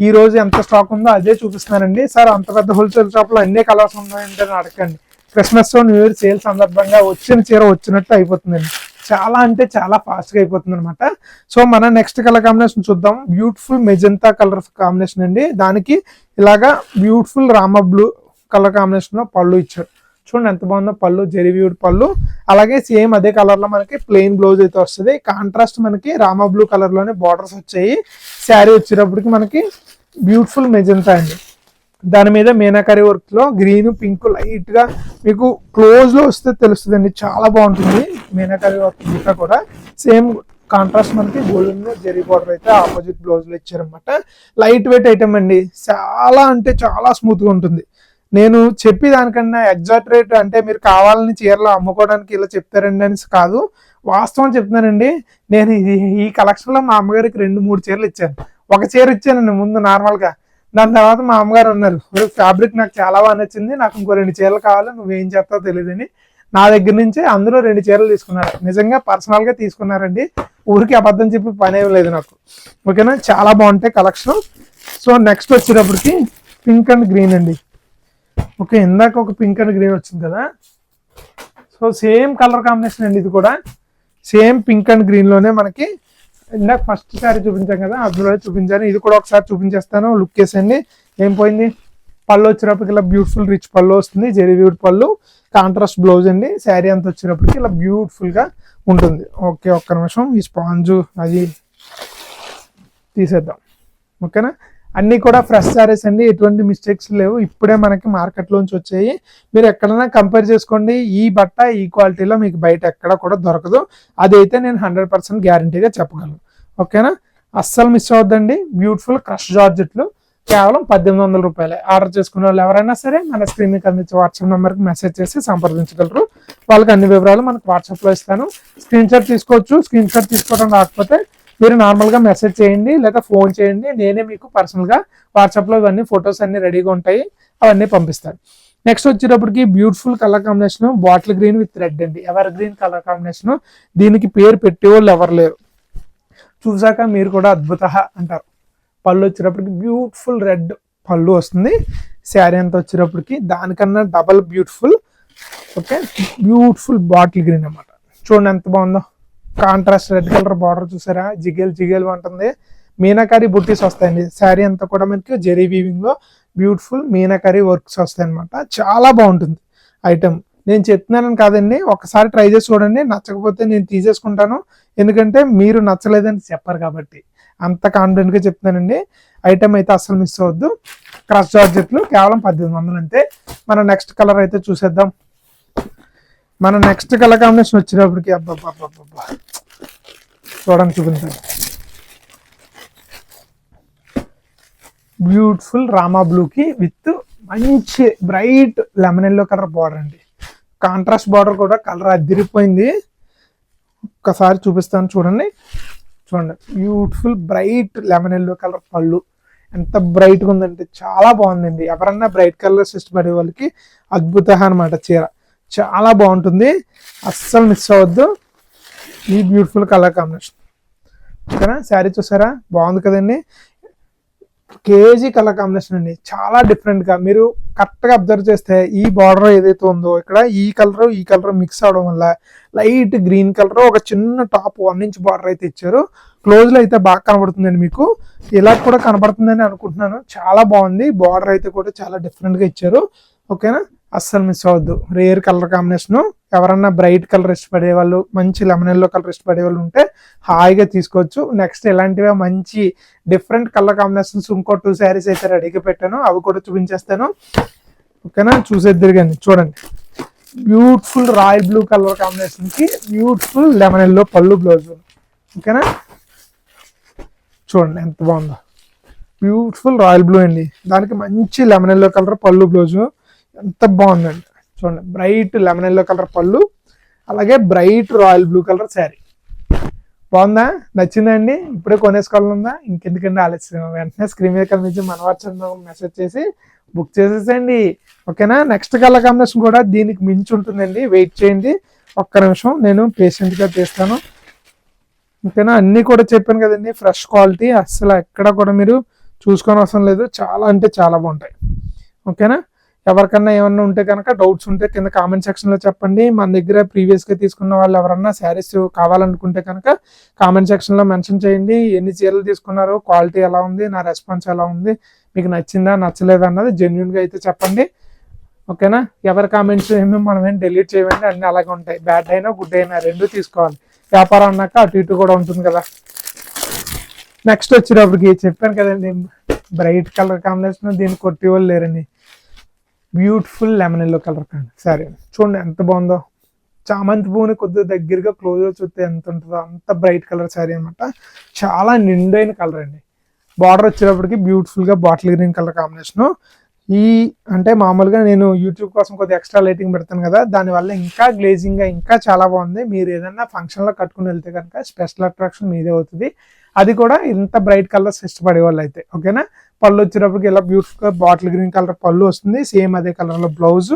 ఈ రోజు ఎంత స్టాక్ ఉందో అదే చూపిస్తున్నానండి. సార్ అంత పెద్ద హోల్సేల్ షాప్ లో అన్ని కలర్స్ ఉన్నాయంటే అడగండి. క్రిస్మస్ న్యూ ఇయర్ సేల్ సందర్భంగా వచ్చిన చీర వచ్చినట్టు అయిపోతుందండి. చాలా అంటే చాలా ఫాస్ట్ గా అయిపోతుంది అనమాట. సో మన నెక్స్ట్ కలర్ కాంబినేషన్ చూద్దాం. బ్యూటిఫుల్ మెజెంతా కలర్ కాంబినేషన్ అండి. దానికి ఇలాగా beautiful Rama blue colour combination లో పళ్ళు ఇచ్చారు. చూడండి ఎంత బాగుందో పళ్ళు, జెరీ వీవ్డ్ పళ్ళు. అలాగే సేమ్ అదే కలర్ లో మనకి ప్లెయిన్ బ్లౌజ్ అయితే వస్తుంది. కాంట్రాస్ట్ మనకి రామ బ్లూ కలర్ లోనే బార్డర్స్ వచ్చాయి. శారీ వచ్చేటప్పటికి మనకి బ్యూటిఫుల్ మెజెంతా అండి. దాని మీద మీనాకరీ వర్క్ లో గ్రీన్ పింక్ లైట్ గా మీకు క్లోజ్ లో వస్తే తెలుస్తుందండి. చాలా బాగుంటుంది మీనాకరీ వర్క్. ఇంకా కూడా సేమ్ కాంట్రాస్ట్ మనకి గోల్డెన్ జెరీ బార్డర్ అయితే ఆపోజిట్ బ్లౌజ్ లో ఇచ్చారనమాట. లైట్ వెయిట్ ఐటమ్ అండి. చాలా అంటే చాలా స్మూత్ గా ఉంటుంది. నేను చెప్పి దానికన్నా ఎగ్జాక్ట్ రేట్ అంటే మీరు కావాలని చీరలు అమ్ముకోవడానికి ఇలా చెప్తారండి అని కాదు, వాస్తవం చెప్తున్నానండి. నేను ఈ కలెక్షన్లో మా అమ్మగారికి 2-3 చీరలు ఇచ్చాను. ఒక చీర ఇచ్చానండి ముందు నార్మల్గా. దాని తర్వాత మా అమ్మగారు అన్నారు, ఫ్యాబ్రిక్ నాకు చాలా బాగా నచ్చింది, నాకు ఇంకో 2 చీరలు కావాలి, నువ్వేం చేస్తావు తెలియదని నా దగ్గర నుంచి అందులో 2 చీరలు తీసుకున్నారు. నిజంగా పర్సనల్గా తీసుకున్నారండి, ఊరికి అబద్ధం చెప్పి పని ఏం లేదు నాకు. ఓకేనా, చాలా బాగుంటాయి కలెక్షన్. సో నెక్స్ట్ వచ్చేటప్పటికి పింక్ అండ్ గ్రీన్ అండి. ఓకే, ఇందాక ఒక పింక్ అండ్ గ్రీన్ వచ్చింది కదా, సో సేమ్ కలర్ కాంబినేషన్ అండి. ఇది కూడా సేమ్ పింక్ అండ్ గ్రీన్లోనే మనకి ఇందాక ఫస్ట్ సారీ చూపించాం కదా, అందులో చూపించాను. ఇది కూడా ఒకసారి చూపించేస్తాను, లుక్ వేసండి. ఏం పోయింది, పళ్ళు వచ్చేటప్పటికి ఇలా బ్యూటిఫుల్ రిచ్ పళ్ళు వస్తుంది, జెరీవ్యూడ్ పళ్ళు, కాంట్రాస్ట్ బ్లౌజ్ అండి. శారీ అంతా వచ్చేటప్పటికి ఇలా బ్యూటిఫుల్గా ఉంటుంది. ఓకే, ఒక్క నిమిషం ఈ స్పాంజు అది తీసేద్దాం. ఓకేనా, అన్నీ కూడా ఫ్రెష్ శారీస్ అండి, ఎటువంటి మిస్టేక్స్ లేవు, ఇప్పుడే మనకి మార్కెట్లోంచి వచ్చాయి. మీరు ఎక్కడైనా కంపేర్ చేసుకోండి, ఈ బట్ట ఈ క్వాలిటీలో మీకు బయట ఎక్కడ కూడా దొరకదు. అదైతే నేను 100% గ్యారంటీగా చెప్పగలను. ఓకేనా, అస్సలు మిస్ అవద్దండి. బ్యూటిఫుల్ క్రష్ జార్జెట్లు కేవలం 1800 రూపాయలే. ఆర్డర్ చేసుకునే వాళ్ళు ఎవరైనా సరే మన స్క్రీన్ మీద కనిపించే వాట్సాప్ నెంబర్కి మెసేజ్ చేసి సంప్రదించగలరు. వాళ్ళకి అన్ని వివరాలు మనకు వాట్సాప్లో ఇస్తాను. స్క్రీన్ షాట్ తీసుకోవచ్చు. స్క్రీన్ షాట్ తీసుకోవడం రాకపోతే మీరు నార్మల్గా మెసేజ్ చేయండి లేదా ఫోన్ చేయండి, నేనే మీకు పర్సనల్గా వాట్సాప్లో ఇవన్నీ ఫొటోస్ అన్ని రెడీగా ఉంటాయి, అవన్నీ పంపిస్తాను. నెక్స్ట్ వచ్చేటప్పటికి beautiful colour combination bottle green with red అండి, ఎవర్ గ్రీన్ కలర్ కాంబినేషన్. దీనికి పేరు పెట్టేవాళ్ళు ఎవరు లేరు, చూసాక మీరు కూడా అద్భుత అంటారు. పళ్ళు వచ్చేటప్పటికి బ్యూటిఫుల్ రెడ్ పళ్ళు వస్తుంది. శారీ అంతా వచ్చేటప్పటికి దానికన్నా double beautiful. Okay, beautiful bottle green అన్నమాట. చూడండి ఎంత బాగుందో, కాంట్రాస్ట్ రెడ్ కలర్ బార్డర్ చూసారా, జిగేల్ ఉంటుంది. మీనాకారి బుట్టీస్ వస్తాయండి. శారీ అంతా కూడా మనకి జెరీ వీవింగ్ లో బ్యూటిఫుల్ మీనాకారి వర్క్స్ వస్తాయి అనమాట. చాలా బాగుంటుంది ఐటమ్. నేను చెప్తున్నానని కాదండి, ఒకసారి ట్రై చేసి చూడండి, నచ్చకపోతే నేను తీసేసుకుంటాను. ఎందుకంటే మీరు నచ్చలేదని చెప్పారు కాబట్టి అంత కాన్ఫిడెంట్గా చెప్తున్నానండి. ఐటమ్ అయితే అస్సలు మిస్ అవ్వద్దు. క్రష్ జార్జెట్లు కేవలం 1800 అంతే. మన నెక్స్ట్ కలర్ అయితే చూసేద్దాం. మన నెక్స్ట్ కలర్ కాంబినేషన్ వచ్చేటప్పటికి అబ్బా చూడండి, చూపించండి. బ్యూటిఫుల్ రామా బ్లూకి విత్ మంచి bright lemon yellow colour border అండి. కాంట్రాస్ట్ బార్డర్ కూడా కలర్ అదిరిపోయింది. ఒక్కసారి చూపిస్తాను చూడండి. Beautiful bright lemon yellow colour పళ్ళు ఎంత బ్రైట్గా ఉందంటే చాలా బాగుందండి. ఎవరన్నా బ్రైట్ కలర్స్ ఇష్టపడే వాళ్ళకి అద్భుత అనమాట. చీర చాలా బాగుంటుంది, అస్సలు మిస్ అవ్వద్దు. ఈ బ్యూటిఫుల్ కలర్ కాంబినేషన్. ఓకేనా, శారీ చూసారా బాగుంది కదండి. కేజీ కలర్ కాంబినేషన్ అండి, చాలా డిఫరెంట్గా. మీరు కరెక్ట్గా అబ్జర్వ్ చేస్తే ఈ బార్డర్ ఏదైతే ఉందో ఇక్కడ ఈ కలర్ మిక్స్ అవడం వల్ల లైట్ గ్రీన్ కలర్ ఒక చిన్న టాప్ 1 ఇంచ్ బార్డర్ అయితే ఇచ్చారు. క్లోజ్లో అయితే బాగా కనబడుతుందండి, మీకు ఇలా కూడా కనబడుతుందని అనుకుంటున్నాను. చాలా బాగుంది, బార్డర్ అయితే కూడా చాలా డిఫరెంట్గా ఇచ్చారు. ఓకేనా, అస్సలు మిస్ అవ్వద్దు. Rare colour combination. ఎవరన్నా బ్రైట్ కలర్ ఇష్టపడే వాళ్ళు, మంచి లెమన్ ఎల్లో కలర్ ఇష్టపడే వాళ్ళు ఉంటే హాయిగా తీసుకోవచ్చు. నెక్స్ట్ ఇలాంటివే మంచి డిఫరెంట్ కలర్ కాంబినేషన్స్ ఇంకో 2 శారీస్ అయితే రెడీగా పెట్టాను, అవి కూడా చూపించేస్తాను. ఓకేనా, చూసేద్దరు కానీ చూడండి. బ్యూటిఫుల్ రాయల్ బ్లూ కలర్ కాంబినేషన్కి బ్యూటిఫుల్ లెమన్ ఎల్లో పళ్ళు బ్లౌజ్. ఓకేనా, చూడండి ఎంత బాగుందో. బ్యూటిఫుల్ రాయల్ బ్లూ అండి, దానికి మంచి లెమన్ ఎల్లో కలర్ పళ్ళు బ్లౌజు ఎంత బాగుందండి. చూడండి, బ్రైట్ లెమన్ ఎల్లో కలర్ పళ్ళు, అలాగే bright royal blue colour sari. బాగుందా, నచ్చిందండి? ఇప్పుడే కొనేసుకోవాలనుందా? ఇంకెందుకండి ఆలస్యం, వెంటనే స్క్రీన్ మీద కనిపించి మన వాట్సాప్ మెసేజ్ చేసి బుక్ చేసేసండి. ఓకేనా, నెక్స్ట్ కలర్ కాంబినేషన్ కూడా దీనికి మించి ఉంటుందండి, వెయిట్ చేయండి ఒక్క నిమిషం, నేను పేషెంట్గా చేస్తాను. ఓకేనా, అన్నీ కూడా చెప్పాను కదండి, ఫ్రెష్ క్వాలిటీ, అస్సలు ఎక్కడ కూడా మీరు చూసుకొని అవసరం లేదు, చాలా అంటే చాలా బాగుంటాయి. ఓకేనా, ఎవరికన్నా ఏమన్నా ఉంటే కనుక డౌట్స్ ఉంటే కింద కామెంట్ సెక్షన్లో చెప్పండి. మన దగ్గర ప్రీవియస్గా తీసుకున్న వాళ్ళు ఎవరన్నా శారీస్ కావాలనుకుంటే కనుక కామెంట్ సెక్షన్లో మెన్షన్ చేయండి. ఎన్ని చీరలు తీసుకున్నారు, క్వాలిటీ ఎలా ఉంది, నా రెస్పాన్స్ ఎలా ఉంది, మీకు నచ్చిందా నచ్చలేదా అన్నది జెన్యున్గా అయితే చెప్పండి. ఓకేనా, ఎవరి కామెంట్స్ ఏమో మనం ఏం డిలీట్ చేయండి, అన్నీ అలాగే ఉంటాయి. బ్యాడ్ అయినా గుడ్ అయినా రెండు తీసుకోవాలి, వ్యాపారం అన్నాక అటు ఇటు కూడా ఉంటుంది కదా. నెక్స్ట్ వచ్చేటప్పటికి చెప్పాను కదండి, బ్రైట్ కలర్ కాంబినేషన్, దీన్ని కొట్టి వాళ్ళు లేరండి. Beautiful lemon yellow colour sari చూడండి ఎంత బాగుందో. చామంతి పువ్వుని కొద్దిగా దగ్గరగా క్లోజ్గా చూస్తే ఎంత ఉంటుందో అంత బ్రైట్ కలర్ శారీ అనమాట. చాలా నిండైన కలర్ అండి. బార్డర్ వచ్చేటప్పటికి బ్యూటిఫుల్గా బాటిల్ గ్రీన్ కలర్ కాంబినేషను. ఈ అంటే మామూలుగా నేను యూట్యూబ్ కోసం కొద్దిగా ఎక్స్ట్రా లైటింగ్ పెడతాను కదా, దానివల్ల ఇంకా గ్లేజింగ్గా ఇంకా చాలా బాగుంది. మీరు ఏదైనా ఫంక్షన్లో కట్టుకుని వెళ్తే కనుక స్పెషల్ అట్రాక్షన్ మీదే అవుతుంది. అది కూడా ఇంత బ్రైట్ కలర్స్ ఇష్టపడే వాళ్ళు అయితే. ఓకేనా. పళ్ళు వచ్చేటప్పటికి ఇలా బ్యూటిఫుల్గా బాటిల్ గ్రీన్ కలర్ పళ్ళు వస్తుంది, సేమ్ అదే కలర్లో బ్లౌజ్.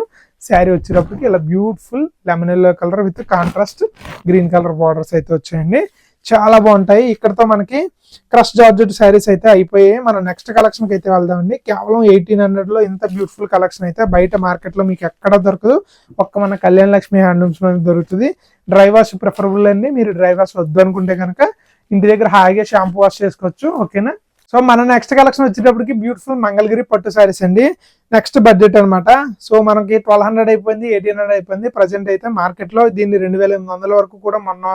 శారీ వచ్చేటప్పటికి ఇలా beautiful lemon yellow colour with contrast green colour borders అయితే వచ్చాయండి. చాలా బాగుంటాయి. ఇక్కడతో మనకి క్రష్ జార్జెట్ శారీస్ అయితే అయిపోయాయి. మనం నెక్స్ట్ కలెక్షన్కి అయితే వెళ్దామండి. కేవలం 1800లో ఇంత బ్యూటిఫుల్ కలెక్షన్ అయితే బయట మార్కెట్లో మీకు ఎక్కడ దొరకదు. ఒక్క మన కళ్యాణ లక్ష్మి హ్యాండ్లూమ్స్ మీద దొరుకుతుంది. డ్రై వాష్ ప్రిఫరబుల్ అండి. మీరు డ్రై వాష్ వద్దు అనుకుంటే కనుక ఇంటి దగ్గర హాయిగా షాంపూ వాష్ చేసుకోవచ్చు. ఓకేనా. సో మన నెక్స్ట్ కలెక్షన్ వచ్చేటప్పటికి బ్యూటిఫుల్ మంగళగిరి పట్టు శారీస్ అండి. నెక్స్ట్ బడ్జెట్ అనమాట. సో మనకి 1200 అయిపోయింది, 1800 అయిపోయింది. ప్రజెంట్ అయితే మార్కెట్లో దీన్ని 2800 వరకు కూడా మొన్న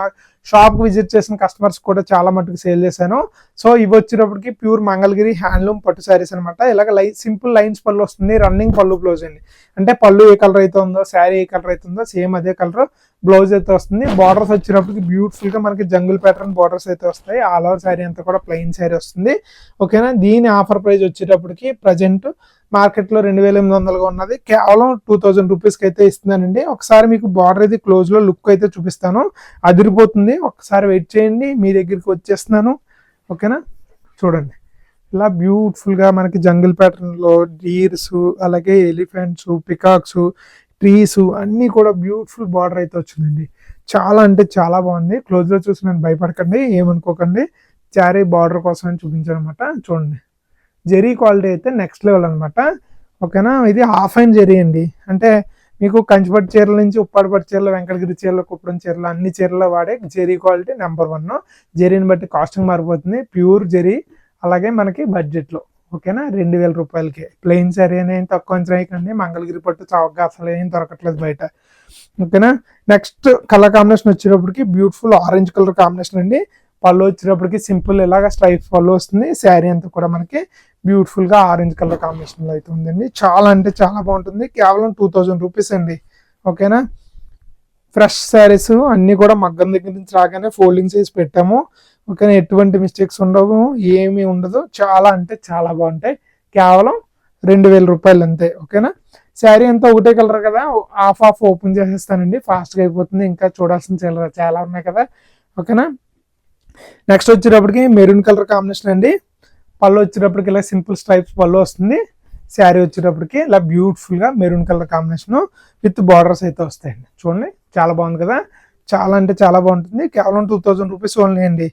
షాప్ విజిట్ చేసిన కస్టమర్స్ కూడా చాలా మటుకు సేల్ చేశాను. సో ఇవి వచ్చేటప్పటికి ప్యూర్ మంగళగిరి హ్యాండ్లూమ్ పట్టు శారీస్ అనమాట. ఇలాగ సింపుల్ లైన్స్ పళ్ళు వస్తుంది, రన్నింగ్ పళ్ళు బ్లౌజ్ అండి. అంటే పళ్ళు ఏ కలర్ అయితే ఉందో, శారీ ఏ కలర్ అయితే ఉందో సేమ్ అదే కలర్ బ్లౌజ్ అయితే వస్తుంది. బార్డర్స్ వచ్చేటప్పటికి బ్యూటిఫుల్ గా మనకి జంగుల్ ప్యాటర్న్ బార్డర్స్ అయితే వస్తాయి. ఆల్ ఓవర్ శారీ అంతా కూడా ప్లెయిన్ శారీ వస్తుంది. ఓకేనా. దీని ఆఫర్ ప్రైస్ వచ్చేటప్పటికి ప్రజెంట్ మార్కెట్లో 2800గా ఉన్నది కేవలం 2000 రూపీస్కి అయితే ఇస్తున్నానండి. ఒకసారి మీకు బార్డర్ అయితే క్లోజ్ లో లుక్ అయితే చూపిస్తాను, అదిరిపోతుంది. ఒకసారి వెయిట్ చేయండి, మీ దగ్గరికి వచ్చేస్తున్నాను. ఓకేనా. చూడండి ఇలా బ్యూటిఫుల్ గా మనకి జంగిల్ ప్యాటర్న్ లో డీర్స్, అలాగే ఎలిఫెంట్స్, పికాక్స్, ట్రీస్ అన్నీ కూడా బ్యూటిఫుల్ బార్డర్ అయితే వచ్చిందండి. చాలా అంటే చాలా బాగుంది. క్లోజ్ లో చూసి నేను భయపడకండి, ఏమనుకోకండి. శారీ బార్డర్ కోసం అని చూపించాను అనమాట. చూడండి జెరీ క్వాలిటీ అయితే నెక్స్ట్ లెవెల్ అనమాట. ఓకేనా. ఇది హాఫ్ అండ్ జెరీ అండి. అంటే మీకు కంచిపట్టు చీరల నుంచి ఉప్పాడపట్టు చీరలు, వెంకటగిరి చీరలు, కుప్పడం చీరలు అన్ని చీరల్లో వాడే జెరీ క్వాలిటీ నెంబర్ 1. జెరీని బట్టి కాస్టింగ్ మారిపోతుంది. ప్యూర్ జెరీ, అలాగే మనకి బడ్జెట్లో. ఓకేనా. 2000 రూపాయలకి ప్లెయిన్ శారీ అని ఏం తక్కువ అంచనాకండి. మంగళగిరి పట్టు చౌకగా అసలు ఏం దొరకట్లేదు బయట. ఓకేనా. నెక్స్ట్ కలర్ కాంబినేషన్ వచ్చేటప్పటికి బ్యూటిఫుల్ ఆరెంజ్ కలర్ కాంబినేషన్ అండి. పళ్ళు వచ్చేటప్పటికి సింపుల్ ఇలాగా స్ట్రైప్స్ పళ్ళు వస్తుంది. శారీ అంతా కూడా మనకి బ్యూటిఫుల్ గా ఆరెంజ్ కలర్ కాంబినేషన్ లో అయితే ఉందండి. చాలా అంటే చాలా బాగుంటుంది. కేవలం 2000 రూపీస్ అండి. ఓకేనా. ఫ్రెష్ శారీస్ అన్ని కూడా మగ్గం దగ్గర నుంచి రాగానే ఫోల్డింగ్ సైజ్ పెట్టాము. ఓకేనా. ఎటువంటి మిస్టేక్స్ ఉండవు, ఏమీ ఉండదు. చాలా అంటే చాలా బాగుంటాయి. కేవలం 2000 రూపాయలు అంతే. ఓకేనా. శారీ అంతా ఒకటే కలర్ కదా, హాఫ్ ఓపెన్ చేసేస్తానండి, ఫాస్ట్గా అయిపోతుంది. ఇంకా చూడాల్సిన చాలా ఉన్నాయి కదా. ఓకేనా. నెక్స్ట్ వచ్చేటప్పటికి మెరూన్ కలర్ కాంబినేషన్ అండి. పళ్ళు వచ్చేటప్పటికి ఇలా సింపుల్ స్ట్రైప్స్ పళ్ళు వస్తుంది. శారీ వచ్చేటప్పటికి ఇలా బ్యూటిఫుల్ గా maroon colour combination with borders అయితే వస్తాయండి. చూడండి చాలా బాగుంది కదా. చాలా అంటే చాలా బాగుంటుంది. కేవలం 2000 రూపీస్ ఓన్లీ అండి.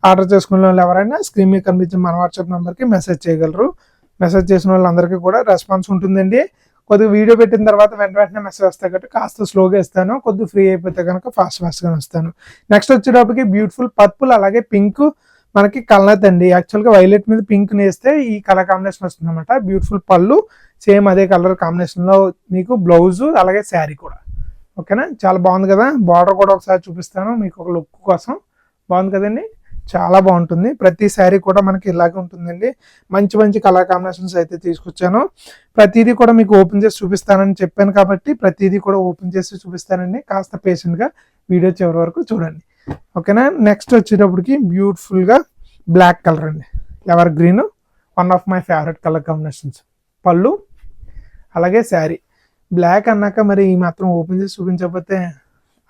ఆర్డర్ చేసుకునే వాళ్ళు ఎవరైనా స్క్రీన్ మీద కనిపించిన మన వాట్సాప్ నెంబర్కి మెసేజ్ చేయగలరు. మెసేజ్ చేసిన వాళ్ళందరికీ కూడా రెస్పాన్స్ ఉంటుందండి. కొద్దిగా వీడియో పెట్టిన తర్వాత వెంటనే మెసేజ్ వస్తాయి కాబట్టి కాస్త స్లోగా ఇస్తాను. కొద్దిగా ఫ్రీ అయిపోతే కనుక ఫాస్ట్గా వస్తాను. నెక్స్ట్ వచ్చేటప్పటికి బ్యూటిఫుల్ పర్పుల్, అలాగే పింక్, మనకి కలనత్ అండి. యాక్చువల్గా వైలెట్ మీద పింక్ నేస్తే ఈ కలర్ కాంబినేషన్ వస్తుంది అనమాట. బ్యూటిఫుల్ పళ్ళు, సేమ్ అదే కలర్ కాంబినేషన్లో మీకు బ్లౌజ్, అలాగే శారీ కూడా. ఓకేనా. చాలా బాగుంది కదా. బార్డర్ కూడా ఒకసారి చూపిస్తాను మీకు ఒక లుక్ కోసం. బాగుంది కదండి. చాలా బాగుంటుంది. ప్రతి శారీ కూడా మనకి ఇలాగే ఉంటుందండి. మంచి మంచి కలర్ కాంబినేషన్స్ అయితే తీసుకొచ్చాను. ప్రతిదీ కూడా మీకు ఓపెన్ చేసి చూపిస్తానని చెప్పాను కాబట్టి ప్రతిదీ కూడా ఓపెన్ చేసి చూపిస్తానండి. కాస్త పేషెంట్గా వీడియో చివరి వరకు చూడండి. ఓకేనా. నెక్స్ట్ వచ్చేటప్పటికి బ్యూటిఫుల్గా బ్లాక్ కలర్ అండి. Ever green, one of my favourite colour combinations. పళ్ళు అలాగే శారీ. బ్లాక్ అన్నాక మరి ఈ మాత్రం ఓపెన్ చేసి చూపించకపోతే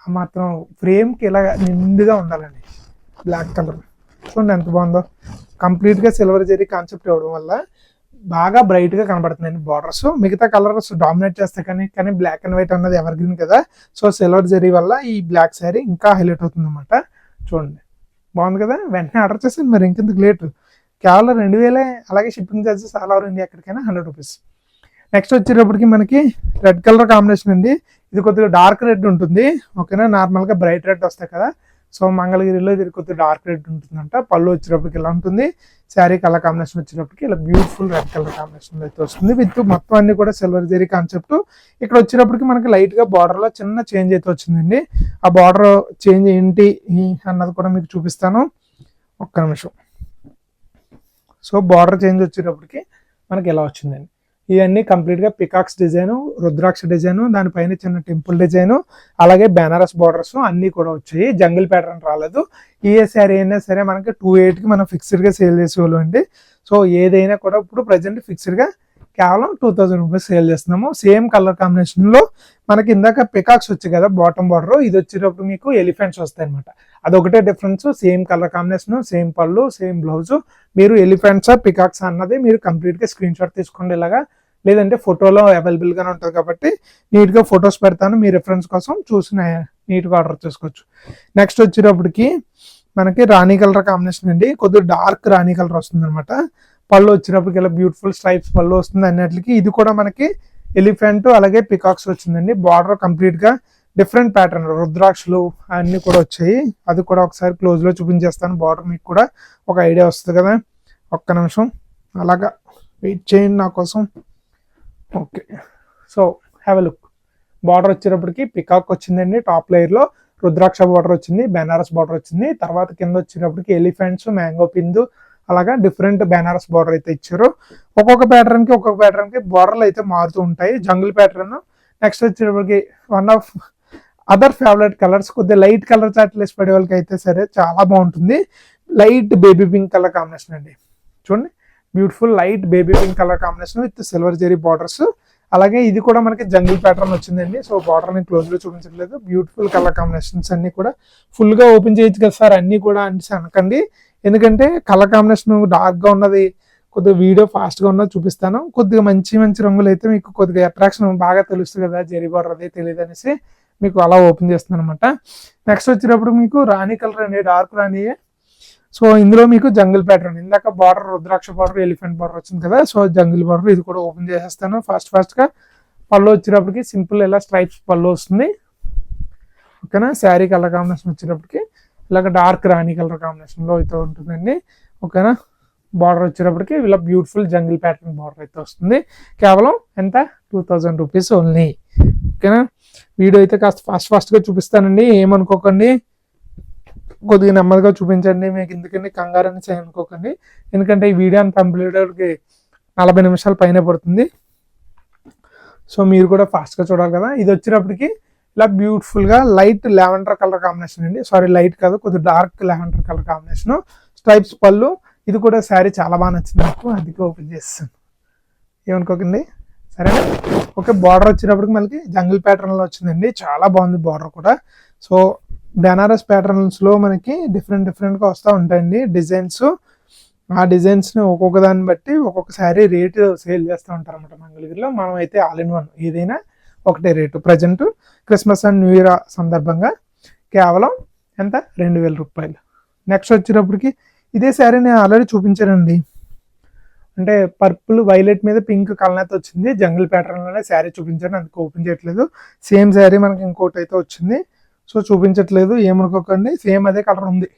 ఆ మాత్రం ఫ్రేమ్కి ఇలా నిండుగా ఉండాలండి. బ్లాక్ కలర్ చూడండి ఎంత బాగుందో. కంప్లీట్గా సిల్వర్ జెరీ కాన్సెప్ట్ ఇవ్వడం వల్ల బాగా బ్రైట్గా కనబడుతుందండి బార్డర్స్. మిగతా కలర్స్ డామినేట్ చేస్తాయి కానీ బ్లాక్ అండ్ వైట్ అన్నది ఎవర్ గ్రీన్ కదా. సో సిల్వర్ జెరీ వల్ల ఈ బ్లాక్ శారీ ఇంకా హైలైట్ అవుతుంది అనమాట. చూడండి బాగుంది కదా. వెంటనే ఆర్డర్ చేసాను, మరి ఇంకెందుకు లేటు. కేవలం 2000. అలాగే shipping charges all over India ఎక్కడికైనా 100 రూపీస్. నెక్స్ట్ వచ్చేటప్పటికి మనకి రెడ్ కలర్ కాంబినేషన్ అండి. ఇది కొద్దిగా డార్క్ రెడ్ ఉంటుంది. ఓకేనా. నార్మల్గా బ్రైట్ రెడ్ వస్తాయి కదా. సో మంగళగిరిలో ఇది కొద్దిగా డార్క్ రెడ్ ఉంటుందంట. పళ్ళు వచ్చేటప్పటికి ఇలా ఉంటుంది. శారీ కలర్ కాంబినేషన్ వచ్చేటప్పటికి ఇలా బ్యూటిఫుల్ రెడ్ కలర్ కాంబినేషన్ అయితే వస్తుంది. విత్ మొత్తం అన్ని కూడా సిల్వర్ జెరీ కాన్సెప్ట్. ఇక్కడ వచ్చేటప్పటికి మనకి లైట్గా బార్డర్లో చిన్న చేంజ్ అయితే వచ్చిందండి. ఆ బార్డర్ చేంజ్ ఏంటి అన్నది కూడా మీకు చూపిస్తాను. ఒక్క నిమిషం. సో బార్డర్ చేంజ్ వచ్చేటప్పటికి మనకి ఎలా వచ్చిందండి. ఇవన్నీ కంప్లీట్గా పికాక్స్ డిజైను, రుద్రాక్ష డిజైను, దానిపైన చిన్న టెంపుల్ డిజైను, అలాగే బెనారస్ బార్డర్స్ అన్నీ కూడా వచ్చాయి. జంగిల్ ప్యాటర్న్ రాలేదు. ఏ శారీ అయినా సరే మనకి 28కి మనం ఫిక్స్డ్గా సేల్ చేసేవాళ్ళం అండి. సో ఏదైనా కూడా ఇప్పుడు ప్రజెంట్ ఫిక్స్డ్గా కేవలం 2000 రూపీస్ సేల్ చేస్తున్నాము. సేమ్ కలర్ కాంబినేషన్ లో మనకి ఇందాక పికాక్స్ వచ్చాయి కదా బాటమ్ బార్డర్, ఇది వచ్చేటప్పుడు మీకు ఎలిఫెంట్స్ వస్తాయి అనమాట. అదొకటే difference. Same colour combination, same పళ్ళు, సేమ్ బ్లౌజ్. మీరు ఎలిఫెంట్స్ పికాక్స్ అన్నది మీరు కంప్లీట్ గా స్క్రీన్ షాట్ తీసుకోండి ఇలాగా, లేదంటే ఫోటోలో అవైలబుల్ గానే ఉంటుంది కాబట్టి నీట్ గా ఫొటోస్ పెడతాను, మీ రిఫరెన్స్ కోసం చూసి నీట్ గా ఆర్డర్ చేసుకోవచ్చు. నెక్స్ట్ వచ్చేటప్పటికి మనకి రాణి కలర్ కాంబినేషన్ అండి, కొద్దిగా డార్క్ రాణి కలర్ వస్తుంది అనమాట. పళ్ళు వచ్చినప్పటికి ఇలా బ్యూటిఫుల్ స్ట్రైప్స్ పళ్ళు వస్తుంది అన్నిటికి. ఇది కూడా మనకి ఎలిఫెంట్ అలాగే పికాక్స్ వచ్చిందండి. బార్డర్ కంప్లీట్ గా డిఫరెంట్ ప్యాటర్న్ రుద్రాక్షలు అన్ని కూడా వచ్చాయి. అది కూడా ఒకసారి క్లోజ్ లో చూపించేస్తాను, బార్డర్ మీకు కూడా ఒక ఐడియా వస్తుంది కదా. ఒక్క నిమిషం అలాగా వెయిట్ చేయండి నా కోసం. Okay, so have a look. Border వచ్చేటప్పటికి పికాక్ వచ్చిందండి, టాప్ లేయర్ లో రుద్రాక్ష బార్డర్ వచ్చింది, బెనారస్ బార్డర్ వచ్చింది. తర్వాత కింద వచ్చేటప్పటికి ఎలిఫెంట్స్, మ్యాంగో పిందు అలాగా డిఫరెంట్ బెనారస్ బార్డర్ అయితే ఇచ్చారు. ఒక్కొక్క ప్యాటర్న్ కి బార్డర్లు అయితే మారుతూ ఉంటాయి. Jungle pattern. నెక్స్ట్ వచ్చేటప్పటికి one of other favourite colours, కొద్దిగా లైట్ కలర్ చాట్లు వేసి పడే వాళ్ళకి అయితే సరే చాలా బాగుంటుంది. Light baby pink colour combination అండి, చూడండి beautiful light baby pink colour combination with silver zari borders. అలాగే ఇది కూడా మనకి జంగిల్ ప్యాటర్న్ వచ్చిందండి. సో బార్డర్ ని క్లోజ్ లో చూపించట్లేదు. బ్యూటిఫుల్ కలర్ కాంబినేషన్స్ అన్ని కూడా ఫుల్ గా ఓపెన్ చేయొచ్చు కదా సార్ అన్ని కూడా అంటే అనకండి, ఎందుకంటే కలర్ కాంబినేషన్ డార్క్ గా ఉన్నది, కొద్దిగా వీడియో ఫాస్ట్ గా ఉన్నది చూపిస్తాను. కొద్దిగా మంచి మంచి రంగులు అయితే మీకు కొద్దిగా అట్రాక్షన్ బాగా తెలుస్తుంది కదా, జెరీ బార్డర్ అదే తెలియదు అనేసి మీకు అలా ఓపెన్ చేస్తున్నాను అనమాట. నెక్స్ట్ వచ్చేటప్పుడు మీకు రాణి కలర్ అండి, డార్క్ రాణి. సో ఇందులో మీకు జంగిల్ ప్యాటర్న్, ఇందాక బార్డర్ రుద్రాక్ష బార్డర్ ఎలిఫెంట్ బార్డర్ వచ్చింది కదా, సో జంగిల్ బార్డర్ ఇది కూడా ఓపెన్ చేసేస్తాను ఫాస్ట్ గా. పళ్ళు వచ్చేటప్పటికి సింపుల్ ఇలా స్ట్రైప్స్ పళ్ళు వస్తుంది, ఓకేనా. శారీ కలర్ కాంబినేషన్ వచ్చేటప్పటికి ఇలాగ డార్క్ రాణి కలర్ కాంబినేషన్ లో అయితే ఉంటుందండి, ఓకేనా. బార్డర్ వచ్చేటప్పటికి ఇలా బ్యూటిఫుల్ జంగిల్ ప్యాటర్న్ బార్డర్ అయితే వస్తుంది. కేవలం ఎంత 2000 రూపీస్ ఓన్లీ, ఓకేనా. వీడియో అయితే కాస్త ఫాస్ట్ గా చూపిస్తానండి, ఏమనుకోకండి, కొద్దిగా నెమ్మదిగా చూపించండి. మీకు ఎందుకంటే కంగారు అని చేయనుకోకండి, ఎందుకంటే ఈ వీడియో అంత కంప్లీట్కి 40 నిమిషాల పైన పడుతుంది. సో మీరు కూడా ఫాస్ట్ గా చూడాలి కదా. ఇది వచ్చేటప్పటికి ఇలా బ్యూటిఫుల్ గా లైట్ లావెండర్ కలర్ కాంబినేషన్ అండి, సారీ లైట్ కాదు కొద్దిగా dark lavender colour combination, stripes పళ్ళు. ఇది కూడా శారీ చాలా బాగా నచ్చింది నాకు, అందుకే ఓపెన్ చేస్తాను, ఏమనుకోకండి సరేనా. ఓకే, బార్డర్ వచ్చేటప్పటికి మనకి జంగిల్ ప్యాటర్న్ లో వచ్చిందండి, చాలా బాగుంది బార్డర్ కూడా. సో బెనారస్ ప్యాటర్న్స్ లో మనకి డిఫరెంట్ గా వస్తూ ఉంటాయండి డిజైన్స్. ఆ డిజైన్స్ ని ఒక్కొక్క దాన్ని బట్టి ఒక్కొక్క శారీ రేటు సేల్ చేస్తూ ఉంటారు అనమాట మంగళగిరిలో. మనం అయితే ఆల్ ఇన్ వన్ ఏదైనా ఒకటే rate. Present Christmas and new year సందర్భంగా కేవలం ఎంత 2000 రూపాయలు. నెక్స్ట్ వచ్చేటప్పటికి ఇదే శారీ నేను ఆల్రెడీ చూపించానండి, అంటే పర్పుల్ వైలెట్ మీద పింక్ కలర్ వచ్చింది, జంగిల్ ప్యాటర్న్ లోనే శారీ చూపించాను, అందుకు ఓపెన్ చేయట్లేదు. సేమ్ శారీ మనకి ఇంకోటి అయితే వచ్చింది, సో చూపించట్లేదు, ఏమనుకోకండి, సేమ్ అదే కలర్ ఉంది.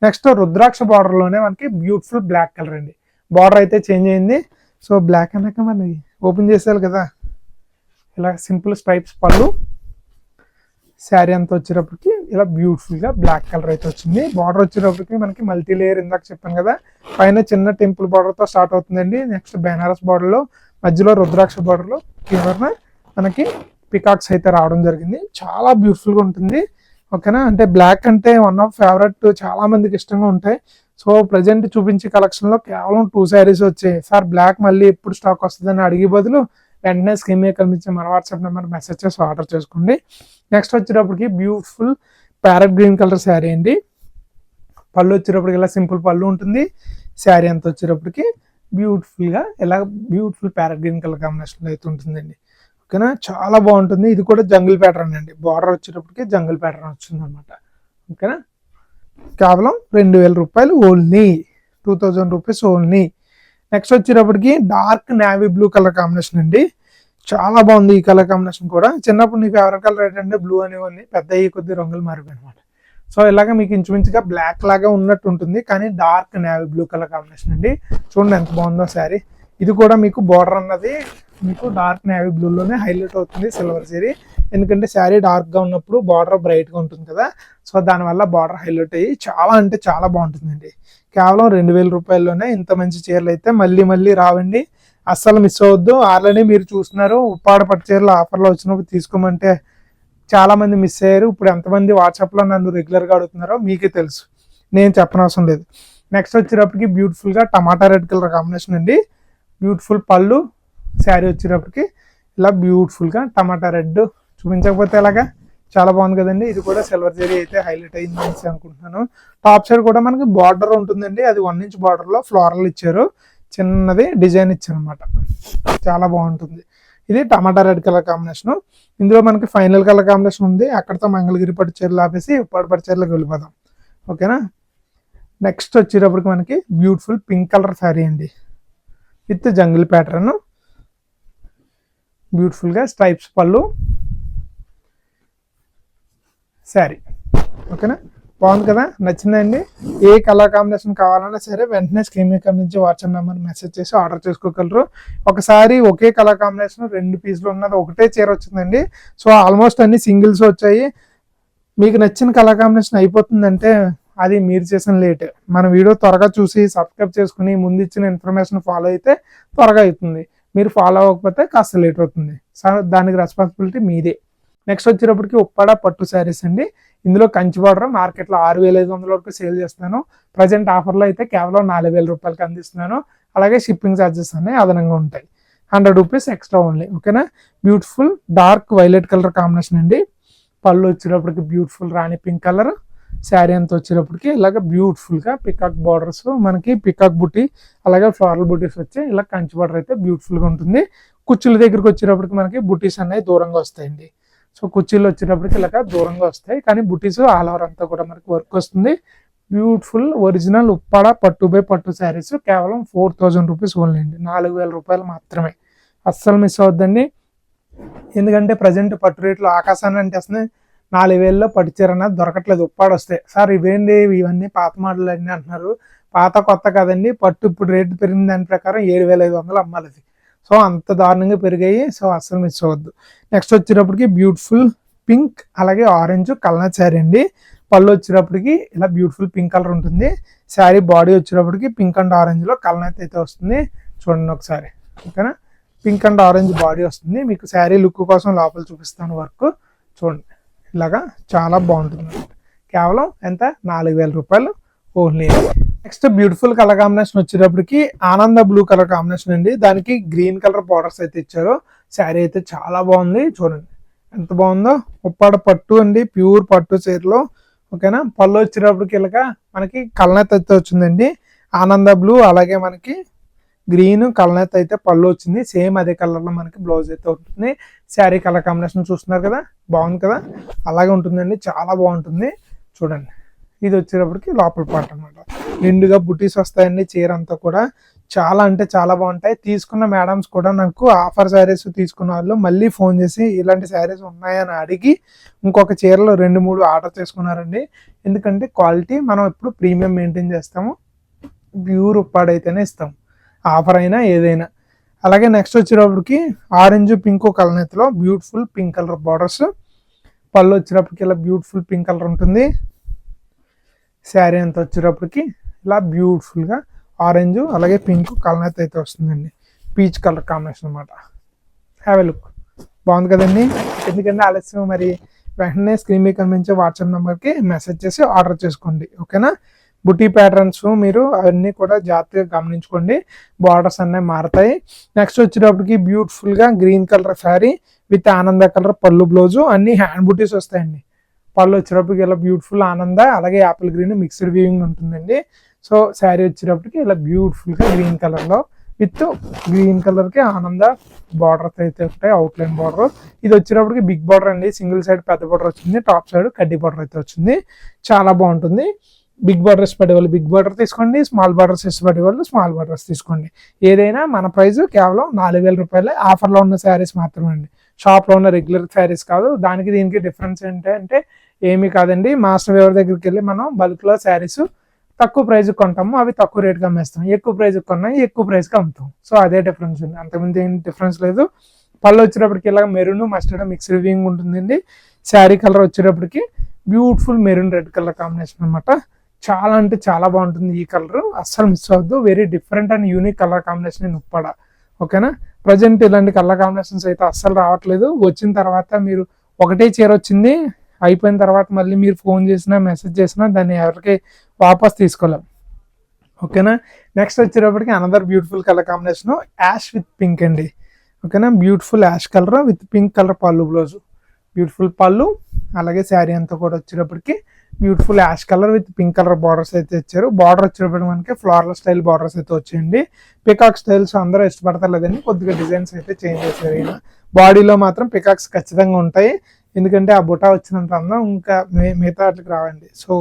నెక్స్ట్ రుద్రాక్ష బార్డర్ లోనే మనకి బ్యూటిఫుల్ బ్లాక్ కలర్ అండి, బార్డర్ అయితే చేంజ్ అయింది. సో బ్లాక్ అన్నాక మరి ఓపెన్ చేసేయాలి కదా. ఇలా సింపుల్ స్ట్రైప్స్ పళ్ళు, శారీ అంతా వచ్చేటప్పటికి ఇలా బ్యూటిఫుల్ గా బ్లాక్ కలర్ అయితే వచ్చింది. బార్డర్ వచ్చేటప్పటికి మనకి మల్టీ లేయర్, ఇందాక చెప్పాను కదా, పైన చిన్న టెంపుల్ బార్డర్ తో స్టార్ట్ అవుతుందండి. నెక్స్ట్ బెనారస్ బార్డర్ లో, మధ్యలో రుద్రాక్ష బార్డర్ లో కింద మనకి పికాక్స్ అయితే రావడం జరిగింది. చాలా బ్యూటిఫుల్ గా ఉంటుంది, ఓకేనా. అంటే బ్లాక్ అంటే వన్ ఆఫ్ ఫేవరెట్, చాలా మందికి ఇష్టంగా ఉంటాయి. సో ప్రజెంట్ చూపించే కలెక్షన్ లో కేవలం 2 శారీస్ వచ్చాయి. సార్ బ్లాక్ మళ్ళీ ఎప్పుడు స్టాక్ వస్తుందని అడిగే బదులు వెంటనే స్క్రీన్ మీద కనిపించే మన వాట్సాప్ నెంబర్ మెసేజ్ చేసి ఆర్డర్ చేసుకోండి. నెక్స్ట్ వచ్చేటప్పటికి beautiful parrot green colour sari అండి. పళ్ళు వచ్చేటప్పటికి ఇలా సింపుల్ పళ్ళు ఉంటుంది. శారీ అంతా వచ్చేటప్పటికి బ్యూటిఫుల్ గా ఇలా beautiful parrot green colour combination అయితే ఉంటుందండి, ఓకేనా. చాలా బాగుంటుంది. ఇది కూడా జంగిల్ ప్యాటర్న్ అండి, బార్డర్ వచ్చేటప్పటికి జంగిల్ ప్యాటర్న్ వచ్చింది అనమాట, ఓకేనా. కేవలం 2000 రూపాయలు ఓన్లీ, 2000 రూపీస్ ఓన్లీ. నెక్స్ట్ వచ్చేటప్పటికి dark navy blue colour combination అండి, చాలా బాగుంది ఈ కలర్ కాంబినేషన్ కూడా. చిన్నప్పుడు నీ ఫేవరెట్ కలర్ ఏంటంటే బ్లూ అనేవన్నీ, పెద్ద అయ్యి కొద్ది రంగులు మారిపోయి అనమాట. సో ఇలాగ మీకు ఇంచుమించుగా బ్లాక్ లాగా ఉన్నట్టు ఉంటుంది, కానీ dark navy blue colour combination అండి. చూడండి ఎంత బాగుందో శారీ. ఇది కూడా మీకు బార్డర్ అన్నది మీకు డార్క్ నేవీ బ్లూ లోనే హైలైట్ అవుతుంది, సిల్వర్ జరీ. ఎందుకంటే శారీ డార్క్ గా ఉన్నప్పుడు బార్డర్ బ్రైట్ గా ఉంటుంది కదా, సో దానివల్ల బార్డర్ హైలైట్ అయ్యి చాలా అంటే చాలా బాగుంటుందండి. కేవలం 2000 రూపాయల్లోనే ఇంత మంచి చీరలు అయితే మళ్ళీ రావండి, అస్సలు మిస్ అవ్వద్దు. ఆల్రెడీ మీరు చూస్తున్నారు, ఉప్పాడ పట్టు చీరలు ఆఫర్లో వచ్చినప్పుడు తీసుకోమంటే చాలా మంది మిస్ అయ్యారు. ఇప్పుడు ఎంతమంది వాట్సాప్ లో నన్ను రెగ్యులర్ గా అడుగుతున్నారో మీకే తెలుసు, నేను చెప్పనవసరం లేదు. నెక్స్ట్ వచ్చేటప్పటికి బ్యూటిఫుల్ గా టమాటా రెడ్ కలర్ కాంబినేషన్ అండి, బ్యూటిఫుల్ పళ్ళు, శారీ వచ్చేటప్పటికి ఇలా బ్యూటిఫుల్గా టమాటా రెడ్ చూపించకపోతే ఎలాగా, చాలా బాగుంది కదండి. ఇది కూడా సిల్వర్ జరీ అయితే హైలైట్ అయింది అనేసి అనుకుంటున్నాను. టాప్ సైడ్ కూడా మనకి బార్డర్ ఉంటుందండి, అది 1 ఇంచ్ బార్డర్లో ఫ్లోరల్ ఇచ్చారు, చిన్నది డిజైన్ ఇచ్చారు అనమాట, చాలా బాగుంటుంది. ఇది టమాటా రెడ్ కలర్ కాంబినేషన్. ఇందులో మనకి ఫైనల్ కలర్ కాంబినేషన్ ఉంది, అక్కడతో మంగళగిరి పట్టు చీరలు ఆపేసి ఉప్పాడ పట్టు చీరలకు వెళ్ళిపోదాం. ఓకేనా. నెక్స్ట్ వచ్చేటప్పటికి మనకి బ్యూటిఫుల్ పింక్ కలర్ శారీ అండి విత్ జంగిల్ ప్యాటర్న్, బ్యూటిఫుల్గా స్ట్రైప్స్ పళ్ళు శారీ. ఓకేనా, బాగుంది కదా, నచ్చిందండి. ఏ కలర్ కాంబినేషన్ కావాలన్నా సరే వెంటనే స్క్రీన్ మీద నుంచి వాట్సాప్ నెంబర్ మెసేజ్ చేసి ఆర్డర్ చేసుకోగలరు. ఒకసారి ఒకే కలర్ కాంబినేషన్ 2 పీసులు ఉన్నది ఒకటే చీర వచ్చిందండి. సో ఆల్మోస్ట్ అన్ని సింగిల్స్ వచ్చాయి. మీకు నచ్చిన కలర్ కాంబినేషన్ అయిపోతుందంటే అది మీరు చేసిన లేట్. మన వీడియో త్వరగా చూసి సబ్స్క్రైబ్ చేసుకుని ముందు ఇచ్చిన ఇన్ఫర్మేషన్ ఫాలో అయితే త్వరగా అవుతుంది. మీరు ఫాలో అవ్వకపోతే కాస్త లేట్ అవుతుంది. సార్ దానికి రెస్పాన్సిబిలిటీ మీదే. నెక్స్ట్ వచ్చేటప్పటికి ఉప్పాడ పట్టు శారీస్ అండి. ఇందులో కంచి బార్డర్ మార్కెట్లో 6500 వరకు సేల్ చేస్తున్నాను. ప్రజెంట్ ఆఫర్లో అయితే కేవలం 4000 రూపాయలకి అందిస్తున్నాను. అలాగే షిప్పింగ్ ఛార్జెస్ అనేవి అదనంగా ఉంటాయి, 100 రూపీస్ ఎక్స్ట్రా ఓన్లీ. ఓకేనా. Beautiful dark violet colour combination అండి. పళ్ళు వచ్చేటప్పటికి బ్యూటిఫుల్ రాణి పింక్ కలర్, శారీ అంతా వచ్చేటప్పటికి ఇలాగ బ్యూటిఫుల్గా పికాక్ బార్డర్స్, మనకి పికాక్ బుట్టి అలాగే ఫ్లోరల్ బుటీస్ వచ్చి ఇలా కంచి బార్డర్ అయితే బ్యూటిఫుల్గా ఉంటుంది. కుచ్చుల దగ్గరికి వచ్చేటప్పటికి మనకి బుటీస్ అనేవి దూరంగా వస్తాయండి. సో కుర్చీలు వచ్చేటప్పటికి ఇలాగ దూరంగా వస్తాయి, కానీ బుటీస్ ఆల్ ఓవర్ అంతా కూడా మనకి వర్క్ వస్తుంది. బ్యూటిఫుల్ ఒరిజినల్ ఉప్పాడ పట్టు బై పట్టు శారీస్ కేవలం 4000 రూపీస్ ఓన్లీ అండి, 4000 రూపాయలు మాత్రమే. అస్సలు మిస్ అవద్దండి, ఎందుకంటే ప్రజెంట్ పట్టు రేట్లు ఆకాశాన్ని అంటేస్తున్నాయి. 4000లో పట్టు చీర అనేది దొరకట్లేదు. ఉప్పాడ వస్తాయి. సార్ ఇవేంటి ఇవన్నీ పాత మోడల్ అన్నీ అంటున్నారు, పాత కొత్త కదండి. పట్టు ఇప్పుడు రేటు పెరిగిన దాని ప్రకారం 7500 అమ్మాలి అది. సో అంత దారుణంగా పెరిగాయి. సో అస్సలు మిస్ అవ్వద్దు. నెక్స్ట్ వచ్చేటప్పటికి బ్యూటిఫుల్ పింక్ అలాగే ఆరెంజ్ కలర్ శారీ అండి. పళ్ళు వచ్చేటప్పటికి ఇలా బ్యూటిఫుల్ పింక్ కలర్ ఉంటుంది. శారీ బాడీ వచ్చేటప్పటికి పింక్ అండ్ ఆరెంజ్లో కలర్ అయితే వస్తుంది. చూడండి ఒకసారి. ఓకేనా, పింక్ అండ్ ఆరెంజ్ బాడీ వస్తుంది. మీకు శారీ లుక్ కోసం లోపల చూపిస్తాను వర్క్. చూడండి ఇలాగా చాలా బాగుంటుంది. కేవలం ఎంత, 4000 రూపాయలు only. Next beautiful colour combination వచ్చేటప్పటికి ఆనంద బ్లూ కలర్ కాంబినేషన్ అండి. దానికి గ్రీన్ కలర్ బార్డర్స్ అయితే ఇచ్చారు. శారీ అయితే చాలా బాగుంది. చూడండి ఎంత బాగుందో. ఉప్పాడ పట్టు అండి, ప్యూర్ పట్టు చీరలో. ఓకేనా. పళ్ళు వచ్చేటప్పటికి ఇలాగా మనకి కలనేత అయితే వచ్చిందండి. ఆనంద బ్లూ అలాగే మనకి గ్రీన్ కలనేత అయితే పళ్ళు వచ్చింది. సేమ్ అదే కలర్లో మనకి బ్లౌజ్ అయితే ఉంటుంది. శారీ కలర్ కాంబినేషన్ చూస్తున్నారు కదా, బాగుంది కదా, అలాగే ఉంటుందండి, చాలా బాగుంటుంది. చూడండి ఇది వచ్చేటప్పటికి లోపల పార్ట్ అనమాట. నిండుగా బుటీస్ వస్తాయండి. చీర అంతా కూడా చాలా అంటే చాలా బాగుంటాయి. తీసుకున్న మేడమ్స్ కూడా నాకు ఆఫర్ శారీస్ తీసుకున్న వాళ్ళు మళ్ళీ ఫోన్ చేసి ఇలాంటి శారీస్ ఉన్నాయని అడిగి ఇంకొక చీరలో 2-3 ఆర్డర్ చేసుకున్నారండి. ఎందుకంటే క్వాలిటీ మనం ఎప్పుడు ప్రీమియం మెయింటైన్ చేస్తాము, ప్యూర్ ఉప్పాడైతేనే ఇస్తాం, ఆఫర్ అయినా ఏదైనా. అలాగే నెక్స్ట్ వచ్చేటప్పటికి ఆరెంజ్ పింక్ కలనేతలో బ్యూటిఫుల్ పింక్ కలర్ బార్డర్స్. పళ్ళు వచ్చేటప్పటికి ఇలా బ్యూటిఫుల్ పింక్ కలర్ ఉంటుంది. శారీ అంతా వచ్చేటప్పటికి ఇలా బ్యూటిఫుల్గా ఆరెంజ్ అలాగే పింక్ కలనేత అయితే వస్తుందండి. పీచ్ కలర్ కాంబినేషన్ అనమాట. హ్యావ్ ఎ లుక్, బాగుంది కదండి. ఎందుకంటే ఆలస్యం మరి వెంటనే స్క్రీన్ మీద కనిపించే వాట్సాప్ నెంబర్కి మెసేజ్ చేసి ఆర్డర్ చేసుకోండి. ఓకేనా. బుటీ ప్యాటర్న్స్ మీరు అవన్నీ కూడా జాగ్రత్తగా గమనించుకోండి, బార్డర్స్ అన్నీ మారుతాయి. నెక్స్ట్ వచ్చేటప్పటికి బ్యూటిఫుల్గా గ్రీన్ కలర్ శారీ విత్ ఆనంద కలర్ పళ్ళు బ్లౌజు, అన్ని హ్యాండ్ బుటీస్ వస్తాయండి. పళ్ళు వచ్చేటప్పటికి ఇలా బ్యూటిఫుల్ ఆనంద అలాగే యాపిల్ గ్రీన్ మిక్స్డ్ వీవింగ్ ఉంటుందండి. సో శారీ వచ్చేటప్పటికి ఇలా బ్యూటిఫుల్గా గ్రీన్ కలర్లో విత్ గ్రీన్ కలర్కి ఆనంద బార్డర్స్ అయితే ఉంటాయి, అవుట్లైన్ బార్డర్. ఇది వచ్చేటప్పటికి బిగ్ బార్డర్ అండి, సింగిల్ సైడ్ పెద్ద బార్డర్ వచ్చింది, టాప్ సైడ్ కడ్డీ బార్డర్ అయితే వచ్చింది. చాలా బాగుంటుంది. బిగ్ బార్డర్స్ పడేవాళ్ళు బిగ్ బార్డర్ తీసుకోండి, స్మాల్ బార్డర్స్ ఇష్టపడేవాళ్ళు స్మాల్ బార్డర్స్ తీసుకోండి. ఏదైనా మన ప్రైస్ కేవలం 4000 రూపాయలే. ఆఫర్లో ఉన్న శారీస్ మాత్రమే అండి, షాప్లో ఉన్న రెగ్యులర్ శారీస్ కాదు. దానికి దీనికి డిఫరెన్స్ ఏంటంటే ఏమీ కాదండి. మాస్టర్ ఎవరి దగ్గరికి వెళ్ళి మనం బల్క్లో శారీస్ తక్కువ ప్రైజ్కి కొంటాము, అవి తక్కువ రేట్కి అమ్మేస్తాం. ఎక్కువ ప్రైజ్కి కొన్నాయి ఎక్కువ ప్రైస్కి అమ్ముతాం. సో అదే డిఫరెన్స్ ఉంది, అంతకుముందు ఏం డిఫరెన్స్ లేదు. పళ్ళు వచ్చేటప్పటికి ఇలా మెరూన్ మస్టర్డ్ మిక్స్డ్ వీవింగ్ ఉంటుందండి. శారీ కలర్ వచ్చేటప్పటికి beautiful maroon red colour combination అనమాట. చాలా అంటే చాలా బాగుంటుంది ఈ కలర్, అస్సలు మిస్ అవ్వద్దు. Very different and unique colour combination in Uppada. ఓకేనా. ప్రజెంట్ ఇలాంటి కలర్ కాంబినేషన్స్ అయితే అస్సలు రావట్లేదు. వచ్చిన తర్వాత మీరు ఒకటే చీర వచ్చింది అయిపోయిన తర్వాత మళ్ళీ మీరు ఫోన్ చేసినా మెసేజ్ చేసినా దాన్ని ఎవరికి వాపస్ తీసుకోలేం. ఓకేనా. నెక్స్ట్ వచ్చేటప్పటికి another beautiful colour combination ash with pink అండి. ఓకేనా. Beautiful ash colour with pink colour పళ్ళు బ్లౌజ్, బ్యూటిఫుల్ పళ్ళు. అలాగే శారీ అంతా కూడా వచ్చేటప్పటికి beautiful ash colour with pink colour borders అయితే ఇచ్చారు. బార్డర్ వచ్చేటప్పటికి మనకి ఫ్లోరల్ స్టైల్ బార్డర్స్ అయితే వచ్చాయండి. పికాక్ స్టైల్స్ అందరూ ఇష్టపడతారు లేదండి, కొద్దిగా డిజైన్స్ అయితే చేంజ్ చేశారు. ఈయన బాడీలో మాత్రం పికాక్స్ ఖచ్చితంగా ఉంటాయి, ఎందుకంటే ఆ బుటా వచ్చినంత అందం ఇంకా మిగతా వాటికి రావండి. సో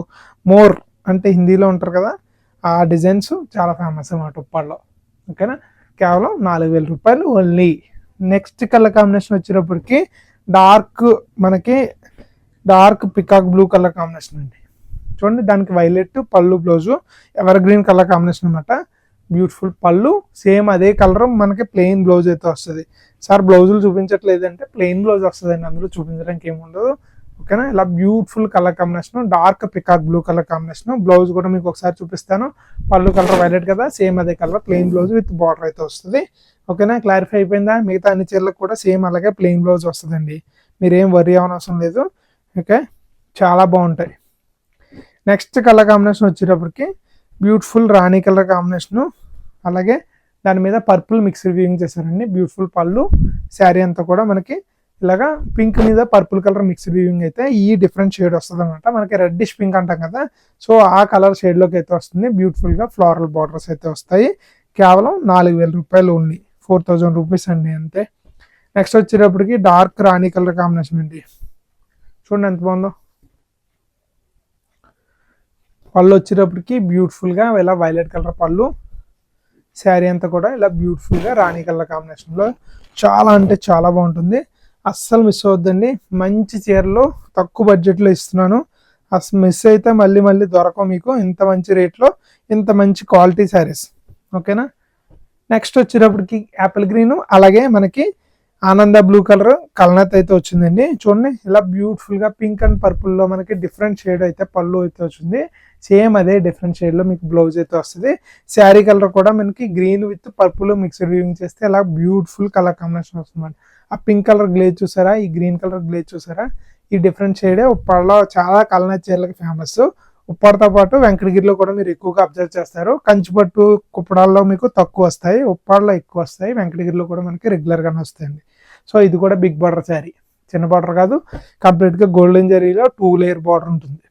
మోర్ అంటే హిందీలో ఉంటారు కదా, ఆ డిజైన్స్ చాలా ఫేమస్ అన్నమాట ఉప్పాడలో. ఓకేనా, కేవలం 4000 రూపాయలు ఓన్లీ. నెక్స్ట్ కలర్ కాంబినేషన్ వచ్చేటప్పటికి మనకి dark peacock blue colour combination అండి. చూడండి, దానికి వైలెట్ పళ్ళు blouse, ever green colour combination అనమాట. బ్యూటిఫుల్ పళ్ళు, సేమ్ అదే కలర్ మనకి ప్లెయిన్ బ్లౌజ్ అయితే వస్తుంది. సార్ బ్లౌజులు చూపించట్లేదంటే ప్లెయిన్ బ్లౌజ్ వస్తుందండి, అందులో చూపించడానికి ఏముండదు. ఓకేనా, ఇలా beautiful colour combination, dark peacock blue colour combination. Blouse కూడా మీకు ఒకసారి చూపిస్తాను. పళ్ళు కలర్ వైలెట్ కదా, సేమ్ అదే colour plain blouse with border అయితే వస్తుంది. ఓకేనా, క్లారిఫై అయిపోయిందా? మిగతా అన్ని చీరలకు కూడా సేమ్ అలాగే ప్లెయిన్ బ్లౌజ్ వస్తుందండి, మీరేం వరీ అవనవసరం లేదు. ఓకే, చాలా బాగుంటాయి. నెక్స్ట్ కలర్ కాంబినేషన్ వచ్చేటప్పటికి బ్యూటిఫుల్ రాణి కలర్ కాంబినేషను, అలాగే దాని మీద పర్పుల్ మిక్స్ వీవింగ్ చేశారండి. బ్యూటిఫుల్ పళ్ళు, శారీ అంతా కూడా మనకి ఇలాగా పింక్ మీద పర్పుల్ కలర్ మిక్స్ వీవింగ్ అయితే ఈ డిఫరెంట్ షేడ్ వస్తుంది అనమాట. మనకి రెడ్డిష్ పింక్ అంటాం కదా, సో ఆ కలర్ షేడ్లోకి అయితే వస్తుంది. బ్యూటిఫుల్గా ఫ్లోరల్ బార్డర్స్ అయితే వస్తాయి. కేవలం 4000 రూపాయలు ఓన్లీ, 4000 రూపీస్ అండి అంతే. నెక్స్ట్ వచ్చేటప్పటికి డార్క్ రాణి కలర్ కాంబినేషన్ అండి. చూడండి ఎంత బాగుందో. పళ్ళు వచ్చేటప్పటికి బ్యూటిఫుల్గా ఇలా వైలెట్ కలర్ పళ్ళు, శారీ అంతా కూడా ఇలా బ్యూటిఫుల్గా రాణి కలర్ కాంబినేషన్లో చాలా అంటే చాలా బాగుంటుంది. అస్సలు మిస్ అవద్దండి, మంచి చీరలు తక్కువ బడ్జెట్లో ఇస్తున్నాను. అసలు మిస్ అయితే మళ్ళీ మళ్ళీ దొరకవు మీకు ఇంత మంచి రేట్లో ఇంత మంచి క్వాలిటీ శారీస్. ఓకేనా, నెక్స్ట్ వచ్చేటప్పటికి యాపిల్ గ్రీన్, అలాగే మనకి ఆనంద బ్లూ కలర్ కల్నత్ అయితే వచ్చిందండి. చూడండి, ఇలా బ్యూటిఫుల్గా పింక్ అండ్ పర్పుల్లో మనకి డిఫరెంట్ షేడ్ అయితే పళ్ళు అయితే వచ్చింది. సేమ్ అదే డిఫరెంట్ షేడ్లో మీకు బ్లౌజ్ అయితే వస్తుంది. శారీ కలర్ కూడా మనకి green with purple mixed weaving చేస్తే ఇలా బ్యూటిఫుల్ కలర్ కాంబినేషన్ వస్తుంది. ఆ పింక్ కలర్ గ్లేజ్ చూసారా, ఈ గ్రీన్ కలర్ గ్లేజ్ చూసారా, ఈ డిఫరెంట్ షేడే ఉప్పాడలో చాలా కల్నత్ చీరలకి ఫేమస్. ఉప్పాడతో పాటు వెంకటగిరిలో కూడా మీరు ఎక్కువగా అబ్జర్వ్ చేస్తారు. కంచిపట్టు కుప్పడాల్లో మీకు తక్కువ వస్తాయి, ఉప్పాడలో ఎక్కువ వస్తాయి, వెంకటగిరిలో కూడా మనకి రెగ్యులర్గానే వస్తాయండి. సో ఇది కూడా బిగ్ బార్డర్ శారీ, చిన్న బార్డర్ కాదు, కంప్లీట్గా గోల్డెన్ జరీలో 2 లేయర్ బార్డర్ ఉంటుంది.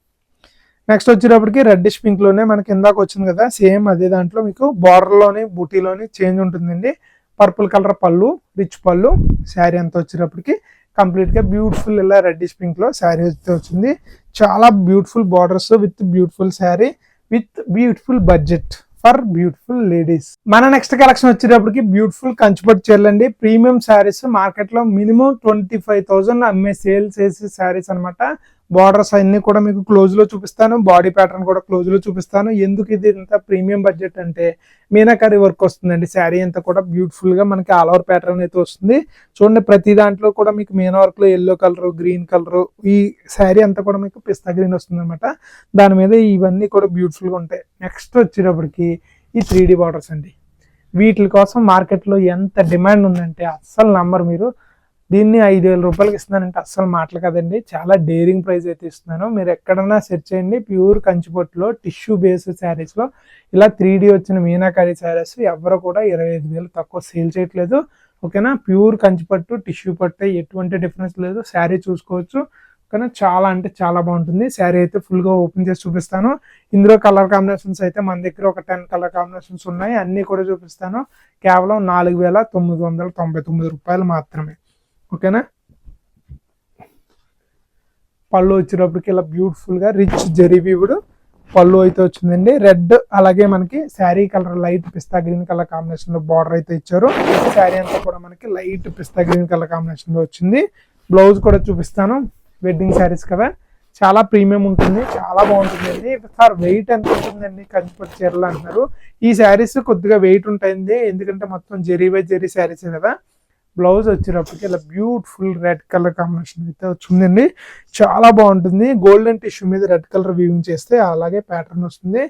నెక్స్ట్ వచ్చేటప్పటికి రెడ్డిష్ పింక్లోనే మనకి ఇందాక వచ్చింది కదా, సేమ్ అదే దాంట్లో మీకు బార్డర్లోని బూటీలోని చేంజ్ ఉంటుందండి. పర్పుల్ కలర్ పళ్ళు, రిచ్ పళ్ళు, శారీ అంతా వచ్చేటప్పటికి కంప్లీట్గా బ్యూటిఫుల్ ఇలా రెడ్డిష్ పింక్లో శారీ అయితే వచ్చింది. చాలా beautiful borders with beautiful sari with beautiful budget for beautiful ladies. మన నెక్స్ట్ కలెక్షన్ వచ్చేటప్పటికి బ్యూటిఫుల్ కంచిపట్టు చీరలు అండి. ప్రీమియం శారీస్, మార్కెట్లో మినిమం 25,000 అమ్మే సేల్ చేసే శారీస్ అనమాట. బార్డర్స్ అన్ని కూడా మీకు క్లోజ్ లో చూపిస్తాను, బాడీ ప్యాటర్న్ కూడా క్లోజ్ లో చూపిస్తాను. ఎందుకు ఇది ఇంత ప్రీమియం బడ్జెట్ అంటే మీనాకరీ వర్క్ వస్తుందండి. శారీ అంతా కూడా బ్యూటిఫుల్ గా మనకి ఆల్ ఓవర్ ప్యాటర్న్ అయితే వస్తుంది. చూడండి, ప్రతి దాంట్లో కూడా మీకు మీనా వర్క్ లో ఎల్లో కలర్, గ్రీన్ కలర్, ఈ శారీ అంతా కూడా మీకు పిస్తా గ్రీన్ వస్తుంది అనమాట. దాని మీద ఇవన్నీ కూడా బ్యూటిఫుల్ గా ఉంటాయి. నెక్స్ట్ వచ్చేటప్పటికి ఈ 3D బార్డర్స్ అండి. వీటి కోసం మార్కెట్లో ఎంత డిమాండ్ ఉందంటే అస్సలు నంబర్. మీరు దీన్ని 5,000 రూపాయలకి ఇస్తున్నానంటే అస్సలు మాటలు కదండి, చాలా డేరింగ్ ప్రైస్ అయితే ఇస్తున్నాను. మీరు ఎక్కడన్నా సెర్చ్ చేయండి, ప్యూర్ కంచిపట్టులో టిష్యూ బేస్డ్ శారీస్లో ఇలా 3D వచ్చిన మీనాకరీ శారీస్ ఎవరు కూడా 25,000 తక్కువ సేల్ చేయట్లేదు. ఓకేనా, ప్యూర్ కంచిపట్టు టిష్యూ పట్టు ఎటువంటి డిఫరెన్స్ లేదు. శారీ చూసుకోవచ్చు. ఓకేనా, చాలా అంటే చాలా బాగుంటుంది. శారీ అయితే ఫుల్గా ఓపెన్ చేసి చూపిస్తాను. ఇందులో కలర్ కాంబినేషన్స్ అయితే మన దగ్గర ఒక 10 కలర్ కాంబినేషన్స్ ఉన్నాయి, అన్నీ కూడా చూపిస్తాను. కేవలం 4,999 రూపాయలు మాత్రమే. ఓకేనా, పళ్ళు వచ్చేటప్పటికి ఇలా బ్యూటిఫుల్గా రిచ్ జరీ వీవుడ్ పళ్ళు అయితే వచ్చిందండి. రెడ్ అలాగే మనకి శారీ కలర్ లైట్ పిస్తా గ్రీన్ కలర్ కాంబినేషన్లో బార్డర్ అయితే ఇచ్చారు. శారీ అంతా కూడా మనకి లైట్ పిస్తా గ్రీన్ కలర్ కాంబినేషన్లో వచ్చింది. బ్లౌజ్ కూడా చూపిస్తాను. వెడ్డింగ్ శారీస్ కదా, చాలా ప్రీమియం ఉంటుంది, చాలా బాగుంటుందండి. సార్ వెయిట్ ఎంత ఉంటుందండి కంచిపట్టు చీరలు అంటున్నారు. ఈ శారీస్ కొద్దిగా వెయిట్ ఉంటాయండి, ఎందుకంటే మొత్తం జరీ బై జరీ శారీసే కదా. బ్లౌజ్ వచ్చేటప్పటికి ఇలా బ్యూటిఫుల్ రెడ్ కలర్ కాంబినేషన్ అయితే వచ్చిందండి. చాలా బాగుంటుంది. గోల్డెన్ టిష్యూ మీద రెడ్ కలర్ వీవింగ్ చేస్తే అలాగే ప్యాటర్న్ వస్తుంది.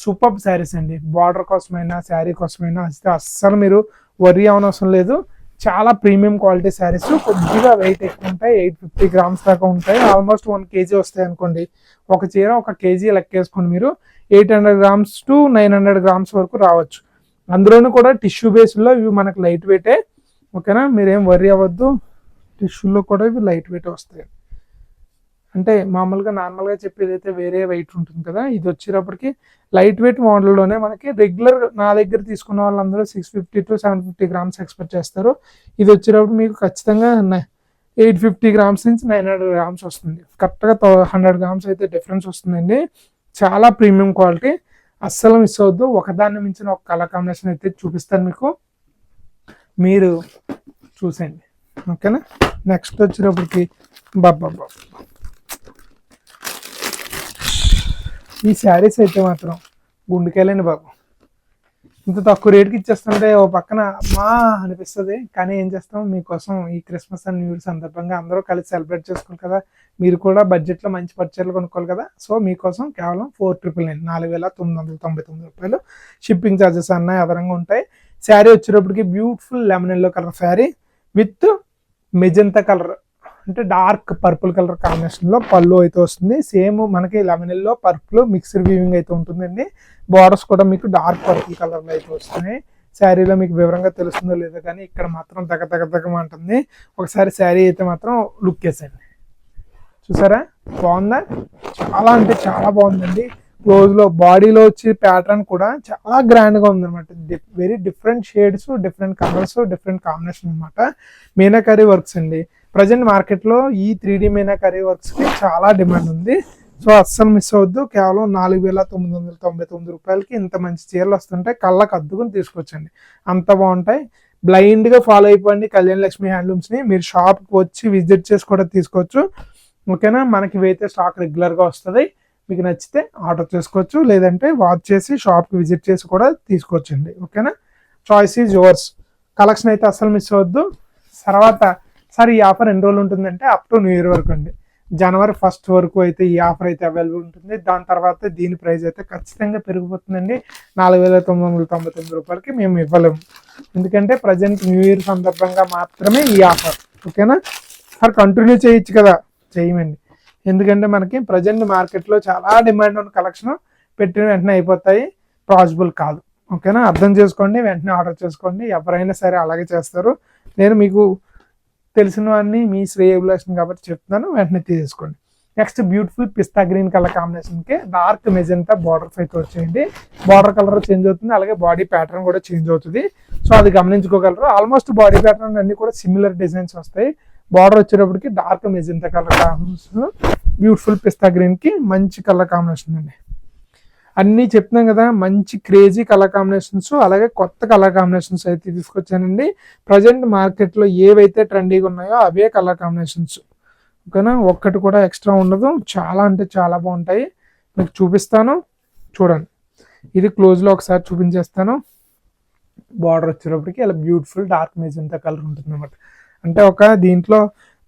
సూపర్ శారీస్ అండి. బార్డర్ కోసమైనా శారీ కోసమైనా అస్సలు మీరు వరీ అవనవసరం లేదు. చాలా ప్రీమియం క్వాలిటీ శారీస్, కొద్దిగా వెయిట్ ఎక్కువ ఉంటాయి, 850 గ్రామ్స్ దాకా ఉంటాయి. ఆల్మోస్ట్ 1 kg వస్తాయి అనుకోండి. ఒక చీర 1 kg లెక్కేసుకోండి మీరు. 800 గ్రామ్స్ టు 900 గ్రామ్స్ వరకు రావచ్చు. అందులోనూ కూడా టిష్యూ బేస్లో ఇవి మనకు లైట్ వెయిటే. ఓకేనా, మీరేం వరీ అవ్వద్దు. టిష్యూలో కూడా ఇవి లైట్ వెయిట్ వస్తాయి. అంటే మామూలుగా నార్మల్గా చెప్పేది అయితే వేరే వెయిట్ ఉంటుంది కదా, ఇది వచ్చేటప్పటికి లైట్ వెయిట్ మోడల్లోనే మనకి రెగ్యులర్ నా దగ్గర తీసుకున్న వాళ్ళందరూ 650 to 750 గ్రామ్స్ ఎక్స్పెక్ట్ చేస్తారు. ఇది వచ్చేటప్పుడు మీకు ఖచ్చితంగా 850 గ్రామ్స్ నుంచి 900 గ్రామ్స్ వస్తుంది. కరెక్ట్గా 100 గ్రామ్స్ అయితే డిఫరెన్స్ వస్తుందండి. చాలా ప్రీమియం క్వాలిటీ, అస్సలు మిస్ అవద్దు. ఒకదాన్ని మించిన ఒక కలర్ కాంబినేషన్ అయితే చూపిస్తాను మీకు, మీరు చూసేయండి. ఓకేనా, నెక్స్ట్ వచ్చేటప్పటికి బాబా ఈ శారీస్ అయితే మాత్రం గుండెకాయలేండి బాబు. ఇంత తక్కువ రేట్కి ఇచ్చేస్తుంటే ఓ పక్కన మా అనిపిస్తుంది, కానీ ఏం చేస్తాం, మీకోసం ఈ క్రిస్మస్ అండ్ న్యూ ఇయర్ సందర్భంగా అందరూ కలిసి సెలబ్రేట్ చేసుకోవాలి కదా, మీరు కూడా బడ్జెట్లో మంచి పర్చర్లు కొనుక్కోవాలి కదా. సో మీకోసం కేవలం 4999 4,999 రూపాయలు. షిప్పింగ్ ఛార్జెస్ అన్నీ అదనంగా ఉంటాయి. శారీ వచ్చేటప్పటికి beautiful lemon yellow colour sari with magenta colour అంటే డార్క్ పర్పుల్ కలర్ కాంబినేషన్లో పళ్ళు అయితే వస్తుంది. సేమ్ మనకి lemon yellow purple mixed weaving అయితే ఉంటుందండి. బార్డర్స్ కూడా మీకు డార్క్ పర్పుల్ కలర్లో అయితే వస్తున్నాయి. శారీలో మీకు వివరంగా తెలుస్తుందో లేదో కానీ ఇక్కడ మాత్రం దగ్గమంటుంది. ఒకసారి శారీ అయితే మాత్రం లుక్ వేసండి, చూసారా బాగుందా, చాలా అంటే చాలా బాగుందండి. క్లోజ్లో బాడీలో వచ్చే ప్యాటర్న్ కూడా చాలా గ్రాండ్గా ఉందన్నమాట. Very different shades, different colours, different combination అనమాట. మీనాకరీ వర్క్స్ అండి. ప్రజెంట్ మార్కెట్లో ఈ 3D మీనాకరీ వర్క్స్కి చాలా డిమాండ్ ఉంది. సో అస్సలు మిస్ అవద్దు. కేవలం 4,999 రూపాయలకి ఇంత మంచి చీరలు వస్తుంటాయి. కళ్ళకు అద్దుకుని తీసుకొచ్చండి, అంత బాగుంటాయి. బ్లైండ్గా ఫాలో అయిపోండి కళ్యాణ లక్ష్మి హ్యాండ్లూమ్స్ని. మీరు షాప్కి వచ్చి విజిట్ చేసి కూడా తీసుకోవచ్చు. ఓకేనా, మనకి ఇవైతే స్టాక్ రెగ్యులర్గా వస్తుంది. మీకు నచ్చితే ఆర్డర్ చేసుకోవచ్చు, లేదంటే వాచ్ చేసి షాప్కి విజిట్ చేసి కూడా తీసుకోవచ్చండి. ఓకేనా, చాయిస్ ఈజ్ యువర్స్. కలెక్షన్ అయితే అస్సలు మిస్ అవ్వద్దు. తర్వాత సార్ ఈ ఆఫర్ ఎన్ని రోజులు ఉంటుందంటే అప్ టు న్యూ ఇయర్ వరకు అండి. జనవరి 1st వరకు అయితే ఈ ఆఫర్ అయితే అవైలబుల్ ఉంటుంది. దాని తర్వాత దీని ప్రైస్ అయితే ఖచ్చితంగా పెరిగిపోతుందండి. 4,999 రూపాయలకి మేము ఇవ్వలేము, ఎందుకంటే ప్రజెంట్ న్యూ ఇయర్ సందర్భంగా మాత్రమే ఈ ఆఫర్. ఓకేనా సార్, కంటిన్యూ చేయొచ్చు కదా, చేయమండి. ఎందుకంటే మనకి ప్రజెంట్ మార్కెట్లో చాలా డిమాండ్ ఉన్న కలెక్షన్ పెట్టిన వెంటనే అయిపోతాయి, పాసిబుల్ కాదు. ఓకేనా, అర్థం చేసుకోండి, వెంటనే ఆర్డర్ చేసుకోండి. ఎవరైనా సరే అలాగే చేస్తారు. నేను మీకు తెలిసిన వాడిని, మీ శ్రేయభిలాషం కాబట్టి చెప్తున్నాను, వెంటనే తీసేసుకోండి. నెక్స్ట్ బ్యూటిఫుల్ పిస్తా గ్రీన్ కలర్ కాంబినేషన్కి డార్క్ మెజెంటా బార్డర్స్ అయితే వచ్చేయండి. బార్డర్ కలర్ చేంజ్ అవుతుంది, అలాగే బాడీ ప్యాటర్న్ కూడా చేంజ్ అవుతుంది. సో అది గమనించుకోగలరు. ఆల్మోస్ట్ బాడీ ప్యాటర్న్ అన్ని కూడా సిమిలర్ డిజైన్స్ వస్తాయి. బార్డర్ వచ్చేటప్పటికి dark magenta colour combination, beautiful పిస్తా గ్రీన్కి మంచి కలర్ కాంబినేషన్ అండి. అన్నీ చెప్తున్నాం కదా, మంచి క్రేజీ కలర్ కాంబినేషన్స్, అలాగే కొత్త కలర్ కాంబినేషన్స్ అయితే తీసుకొచ్చానండి. ప్రజెంట్ మార్కెట్లో ఏవైతే ట్రెండీగా ఉన్నాయో అవే కలర్ కాంబినేషన్స్. ఓకేనా, ఒక్కటి కూడా ఎక్స్ట్రా ఉండదు. చాలా అంటే చాలా బాగుంటాయి. మీకు చూపిస్తాను చూడండి. ఇది క్లోజ్లో ఒకసారి చూపించేస్తాను. బార్డర్ వచ్చేటప్పటికి అలా బ్యూటిఫుల్ డార్క్ మెజెంటా కలర్ ఉంటుంది అన్నమాట. అంటే ఒక దీంట్లో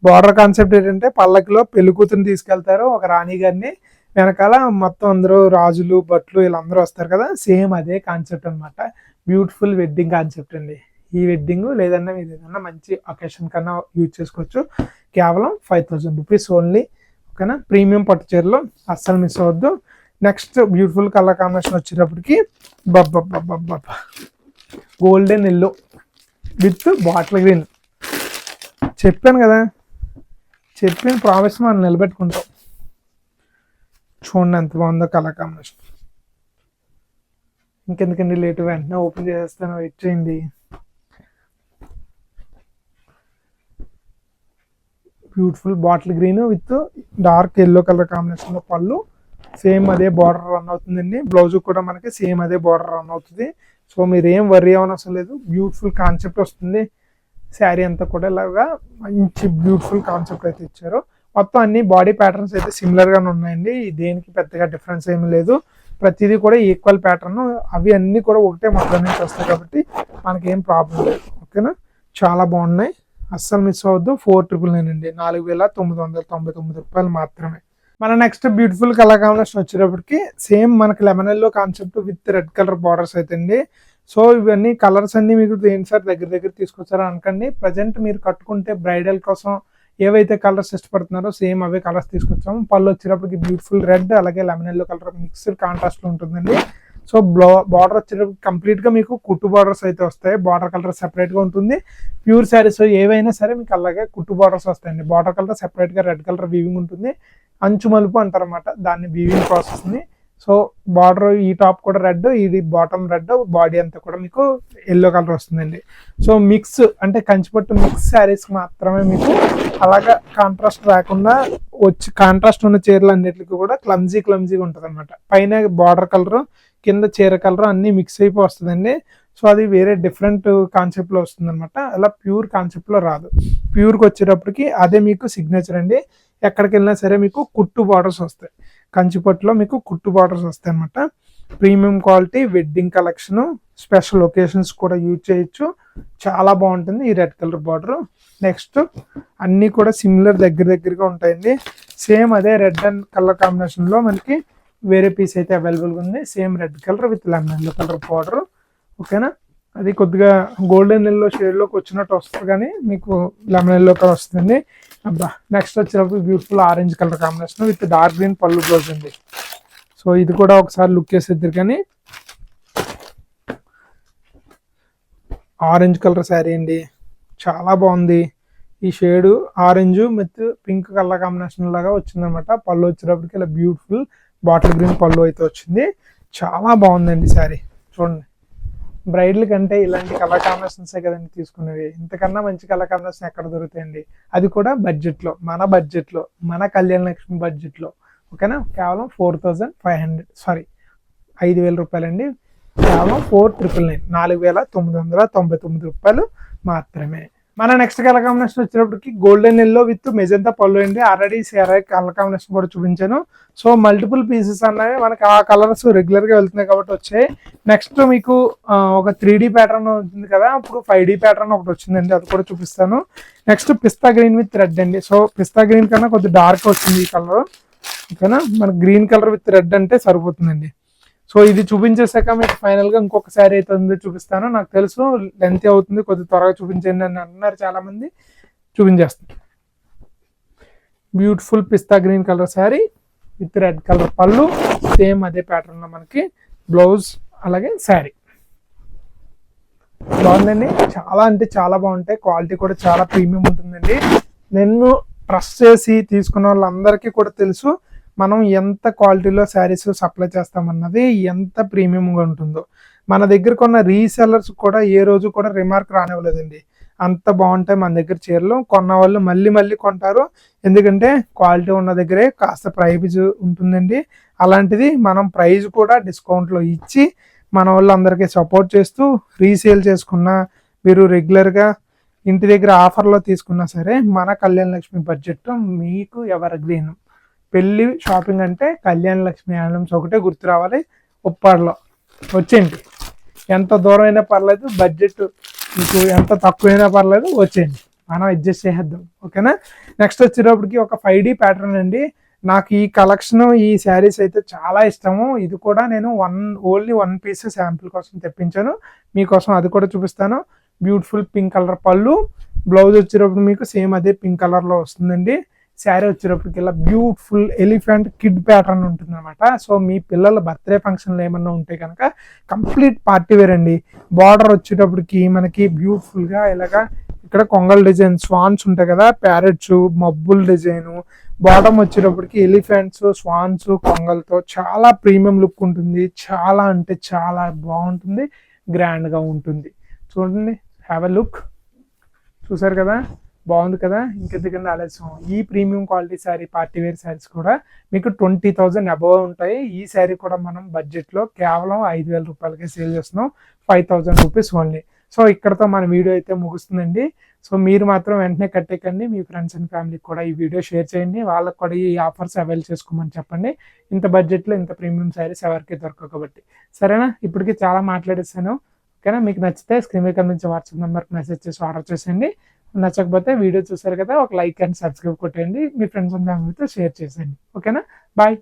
బార్డర్ కాన్సెప్ట్ ఏంటంటే పల్లకిలో పెళ్లి కూతురుని తీసుకెళ్తారు ఒక రాణి గారిని, వెనకాల మొత్తం అందరూ రాజులు భట్లు వీళ్ళందరూ వస్తారు కదా, సేమ్ అదే కాన్సెప్ట్ అనమాట. బ్యూటిఫుల్ వెడ్డింగ్ కాన్సెప్ట్ అండి. ఈ వెడ్డింగ్ లేదన్నా మీరు ఏదన్నా మంచి అకేషన్ కన్నా యూజ్ చేసుకోవచ్చు. కేవలం 5,000 రూపీస్ ఓన్లీ. ఓకేనా, ప్రీమియం పట్టు చీరలు అస్సలు మిస్ అవ్వద్దు. నెక్స్ట్ బ్యూటిఫుల్ కలర్ కాంబినేషన్ వచ్చేటప్పటికి బబ్బా golden yellow with bottle green. చెప్పాను కదా, చెప్పిన ప్రామిస్ మనం నిలబెట్టుకుంటాం. చూడండి ఎంత బాగుందో కలర్ కాంబినేషన్. ఇంకెందుకండి లేటు, వెంటనే ఓపెన్ చేసేస్తాను, వెయిట్ చేయండి. Beautiful bottle green with dark yellow colour కాంబినేషన్లో పళ్ళు, సేమ్ అదే బార్డర్ రన్ అవుతుందండి. బ్లౌజ్ కూడా మనకి సేమ్ అదే బార్డర్ రన్ అవుతుంది. సో మీరు ఏం వర్రీ అవ్వనవసరం లేదు. బ్యూటిఫుల్ కాన్సెప్ట్ వస్తుంది. శారీ అంతా కూడా ఇలాగా మంచి బ్యూటిఫుల్ కాన్సెప్ట్ అయితే ఇచ్చారు. మొత్తం అన్ని బాడీ ప్యాటర్న్స్ అయితే సిమిలర్గానే ఉన్నాయండి. దేనికి పెద్దగా డిఫరెన్స్ ఏమీ లేదు. ప్రతిదీ కూడా ఈక్వల్ ప్యాటర్న్, అవి అన్నీ కూడా ఒకటే మొత్తం నుంచి వస్తాయి కాబట్టి మనకేం ప్రాబ్లం లేదు. ఓకేనా, చాలా బాగున్నాయి, అస్సలు మిస్ అవ్వద్దు. 4,999 అండి, 4,999 రూపాయలు మాత్రమే. మన నెక్స్ట్ బ్యూటిఫుల్ కలర్ కాంబినేషన్ వచ్చేటప్పటికి సేమ్ మనకి lemon yellow concept with red colour borders అయితే అండి. సో ఇవన్నీ కలర్స్ అన్ని మీకు ఏంటి సార్ దగ్గర తీసుకొచ్చారో అనకండి. ప్రజెంట్ మీరు కట్టుకుంటే బ్రైడల్ కోసం ఏవైతే కలర్స్ ఇష్టపడుతున్నారో సేమ్ అవే కలర్స్ తీసుకొచ్చాము. పళ్ళు వచ్చేటప్పటికి బ్యూటిఫుల్ రెడ్, అలాగే lemon yellow colour mixed contrast ఉంటుందండి. సో బార్డర్ వచ్చేటప్పుడు కంప్లీట్గా మీకు కుట్టు బార్డర్స్ అయితే వస్తాయి. బార్డర్ కలర్ సెపరేట్గా ఉంటుంది. ప్యూర్ శారీస్ ఏవైనా సరే మీకు అలాగే కుట్టు బార్డర్స్ వస్తాయండి. బార్డర్ కలర్ సెపరేట్గా రెడ్ కలర్ వీవింగ్ ఉంటుంది. అంచు మలుపు అంటారన్నమాట దాన్ని, వీవింగ్ ప్రాసెస్ని. సో బార్డర్ ఈ టాప్ కూడా రెడ్, ఇది బాటమ్ రెడ్, బాడీ అంతా కూడా మీకు ఎల్లో కలర్ వస్తుందండి. సో మిక్స్ అంటే కంచిపట్టు మిక్స్ శారీస్ మాత్రమే మీకు అలాగా కాంట్రాస్ట్ రాకుండా వచ్చి, కాంట్రాస్ట్ ఉన్న చీరలు అన్నిటికీ కూడా క్లమ్జీగా ఉంటుంది అనమాట. పైన బార్డర్ కలర్, కింద చీర కలర్ అన్ని మిక్స్ అయిపోయి వస్తుందండి. సో అది వేరే డిఫరెంట్ కాన్సెప్ట్లో వస్తుంది అనమాట. అలా ప్యూర్ కాన్సెప్ట్లో రాదు. ప్యూర్కి వచ్చేటప్పటికి అదే మీకు సిగ్నేచర్ అండి. ఎక్కడికి వెళ్ళినా సరే మీకు కుట్టు బార్డర్స్ వస్తాయి. కంచిపట్టులో మీకు కుట్టు బార్డర్స్ వస్తాయి అనమాట. Premium quality, wedding collection, special occasions కూడా యూజ్ చేయొచ్చు. చాలా బాగుంటుంది ఈ రెడ్ కలర్ బార్డర్. నెక్స్ట్ అన్నీ కూడా సిమిలర్ దగ్గరగా ఉంటాయండి. సేమ్ అదే రెడ్ అండ్ కలర్ కాంబినేషన్లో మనకి వేరే పీస్ అయితే అవైలబుల్గా ఉంది. Same red colour with lemon yellow colour border. ఓకేనా, అది కొద్దిగా గోల్డెన్ ఎల్లో షేడ్లోకి వచ్చినట్టు వస్తుంది, కానీ మీకు లెమన్ ఎల్లో కలర్ వస్తుంది. అబ్బా, నెక్స్ట్ వచ్చేటప్పుడు beautiful orange colour combination with dark green పళ్ళు బ్లౌజ్ అండి. సో ఇది కూడా ఒకసారి లుక్ చేసేద్దరు. కానీ ఆరెంజ్ కలర్ శారీ అండి, చాలా బాగుంది. ఈ shade orange with pink colour combination లాగా వచ్చిందనమాట. పళ్ళు వచ్చేటప్పటికి ఇలా బ్యూటిఫుల్ బాటిల్ గ్రీన్ పళ్ళు అయితే వచ్చింది. చాలా బాగుందండి శారీ. చూడండి, బ్రైడ్ల కంటే ఇలాంటి కలర్ కాంబినేషన్సే కదండి తీసుకునేవి. ఇంతకన్నా మంచి కలర్ కాంబినేషన్ ఎక్కడ దొరుకుతాయండి? అది కూడా బడ్జెట్లో, మన కళ్యాణ లక్ష్మి బడ్జెట్లో. ఓకేనా, కేవలం 5,000 రూపాయలండి. కేవలం 4,999 4,999 రూపాయలు మాత్రమే. మన నెక్స్ట్ కలర్ కాంబినేషన్ వచ్చేటప్పటికి గోల్డెన్ ఎల్లో విత్ మెజంతా పళ్ళు అండి. ఆల్రెడీ కలర్ కాంబినేషన్ కూడా చూపించాను. సో మల్టిపుల్ పీసెస్ అన్నవి మనకి ఆ కలర్స్ రెగ్యులర్గా వెళ్తున్నాయి కాబట్టి వచ్చాయి. నెక్స్ట్ మీకు ఒక 3D ప్యాటర్న్ ఉంటుంది కదా, ఇప్పుడు 5D ప్యాటర్న్ ఒకటి వచ్చిందండి, అది కూడా చూపిస్తాను. Next pista green with red అండి. సో పిస్తా గ్రీన్ కన్నా కొద్దిగా డార్క్ వచ్చింది ఈ కలర్. ఓకేనా, మన గ్రీన్ కలర్ విత్ రెడ్ అంటే సరిపోతుందండి. సో ఇది చూపించేసాక మీకు ఫైనల్గా ఇంకొక శారీ అయితే ఉంది, చూపిస్తాను. నాకు తెలుసు లెంత్ అవుతుంది, కొద్దిగా త్వరగా చూపించండి అని అంటున్నారు చాలా మంది. చూపించేస్తాను. బ్యూటిఫుల్ పిస్తా green colour sari with red colour పళ్ళు, సేమ్ అదే ప్యాటర్న్లో మనకి బ్లౌజ్, అలాగే శారీ. బాగుందండి, చాలా అంటే చాలా బాగుంటాయి. క్వాలిటీ కూడా చాలా ప్రీమియం ఉంటుందండి. నేను ట్రస్ట్ చేసి తీసుకున్న వాళ్ళందరికీ కూడా తెలుసు మనం ఎంత క్వాలిటీలో శారీస్ సప్లై చేస్తామన్నది, ఎంత ప్రీమియంగా ఉంటుందో. మన దగ్గర కొన్న రీసెల్లర్స్ కూడా ఏ రోజు కూడా రిమార్క్ రానివ్వలేదండి. అంత బాగుంటాయి మన దగ్గర చీరలు. కొన్న వాళ్ళు మళ్ళీ కొంటారు, ఎందుకంటే క్వాలిటీ ఉన్న దగ్గరే కాస్త ప్రైజ్ ఉంటుందండి. అలాంటిది మనం ప్రైజ్ కూడా డిస్కౌంట్లో ఇచ్చి మన వాళ్ళందరికీ సపోర్ట్ చేస్తూ రీసేల్ చేసుకున్న, మీరు రెగ్యులర్గా ఇంటి దగ్గర ఆఫర్లో తీసుకున్నా సరే, మన కళ్యాణ లక్ష్మి బడ్జెట్ మీకు ఎవర్ గ్రీన్. పెళ్ళి షాపింగ్ అంటే కళ్యాణ లక్ష్మి హ్యాండ్లూమ్స్ ఒకటే గుర్తు రావాలి. ఉప్పాడలో వచ్చేయండి, ఎంత దూరం అయినా పర్లేదు, బడ్జెట్ మీకు ఎంత తక్కువైనా పర్లేదు, వచ్చేయండి, మనం అడ్జస్ట్ చేసేద్దాం. ఓకేనా, నెక్స్ట్ వచ్చేటప్పటికి ఒక 5D ప్యాటర్న్ అండి. నాకు ఈ కలెక్షన్, ఈ శారీస్ అయితే చాలా ఇష్టము. ఇది కూడా నేను ఓన్లీ 1 పీస్ శాంపిల్ కోసం తెప్పించాను మీకోసం, అది కూడా చూపిస్తాను. బ్యూటిఫుల్ పింక్ కలర్ పళ్ళు, బ్లౌజ్ వచ్చేటప్పుడు మీకు సేమ్ అదే పింక్ కలర్లో వస్తుందండి. శారీ వచ్చేటప్పటికి ఇలా బ్యూటిఫుల్ ఎలిఫెంట్ కిడ్ ప్యాటర్న్ ఉంటుంది అనమాట. సో మీ పిల్లల బర్త్డే ఫంక్షన్లు ఏమన్నా ఉంటే కనుక కంప్లీట్ పార్టీ వేర్ అండి. బార్డర్ వచ్చేటప్పటికి మనకి బ్యూటిఫుల్గా ఇలాగా ఇక్కడ కొంగల్ డిజైన్, స్వాన్స్ ఉంటాయి కదా, ప్యారెట్స్, మబ్బుల్ డిజైను. బాటమ్ వచ్చేటప్పటికి ఎలిఫెంట్స్, స్వాన్స్, కొంగల్తో చాలా ప్రీమియం లుక్ ఉంటుంది. చాలా అంటే చాలా బాగుంటుంది, గ్రాండ్గా ఉంటుంది. చూడండి, హ్యావ్ ఎ లుక్. చూసారు కదా, బాగుంది కదా. ఇంకెందుకన్నా ఆలస్యం, ఈ premium quality sari, party wear saris కూడా మీకు 20,000 అబవ్ ఉంటాయి. ఈ శారీ కూడా మనం బడ్జెట్లో కేవలం 5,000 రూపాయలకే సేల్ చేస్తున్నాం, 5,000 రూపీస్ ఓన్లీ. సో ఇక్కడతో మన వీడియో అయితే ముగుస్తుందండి. సో మీరు మాత్రం వెంటనే కట్టేకండి, మీ ఫ్రెండ్స్ అండ్ ఫ్యామిలీకి కూడా ఈ వీడియో షేర్ చేయండి, వాళ్ళకి కూడా ఈ ఆఫర్స్ అవైల్ చేసుకోమని చెప్పండి. ఇంత బడ్జెట్లో ఇంత ప్రీమియం శారీస్ ఎవరికి దొరకవు కాబట్టి. సరేనా, ఇప్పటికీ చాలా మాట్లాడేసాను. ఓకేనా, మీకు నచ్చితే స్క్రీన్ మీద కనిపించే వాట్సాప్ నెంబర్కి మెసేజ్ చేసి ఆర్డర్ చేసేయండి. నచ్చకపోతే వీడియో చూసారు కదా, ఒక లైక్ అండ్ సబ్స్క్రైబ్ కొట్టేయండి, మీ ఫ్రెండ్స్ అండ్ ఫ్యామిలీతో షేర్ చేసేయండి. ఓకేనా, బాయ్.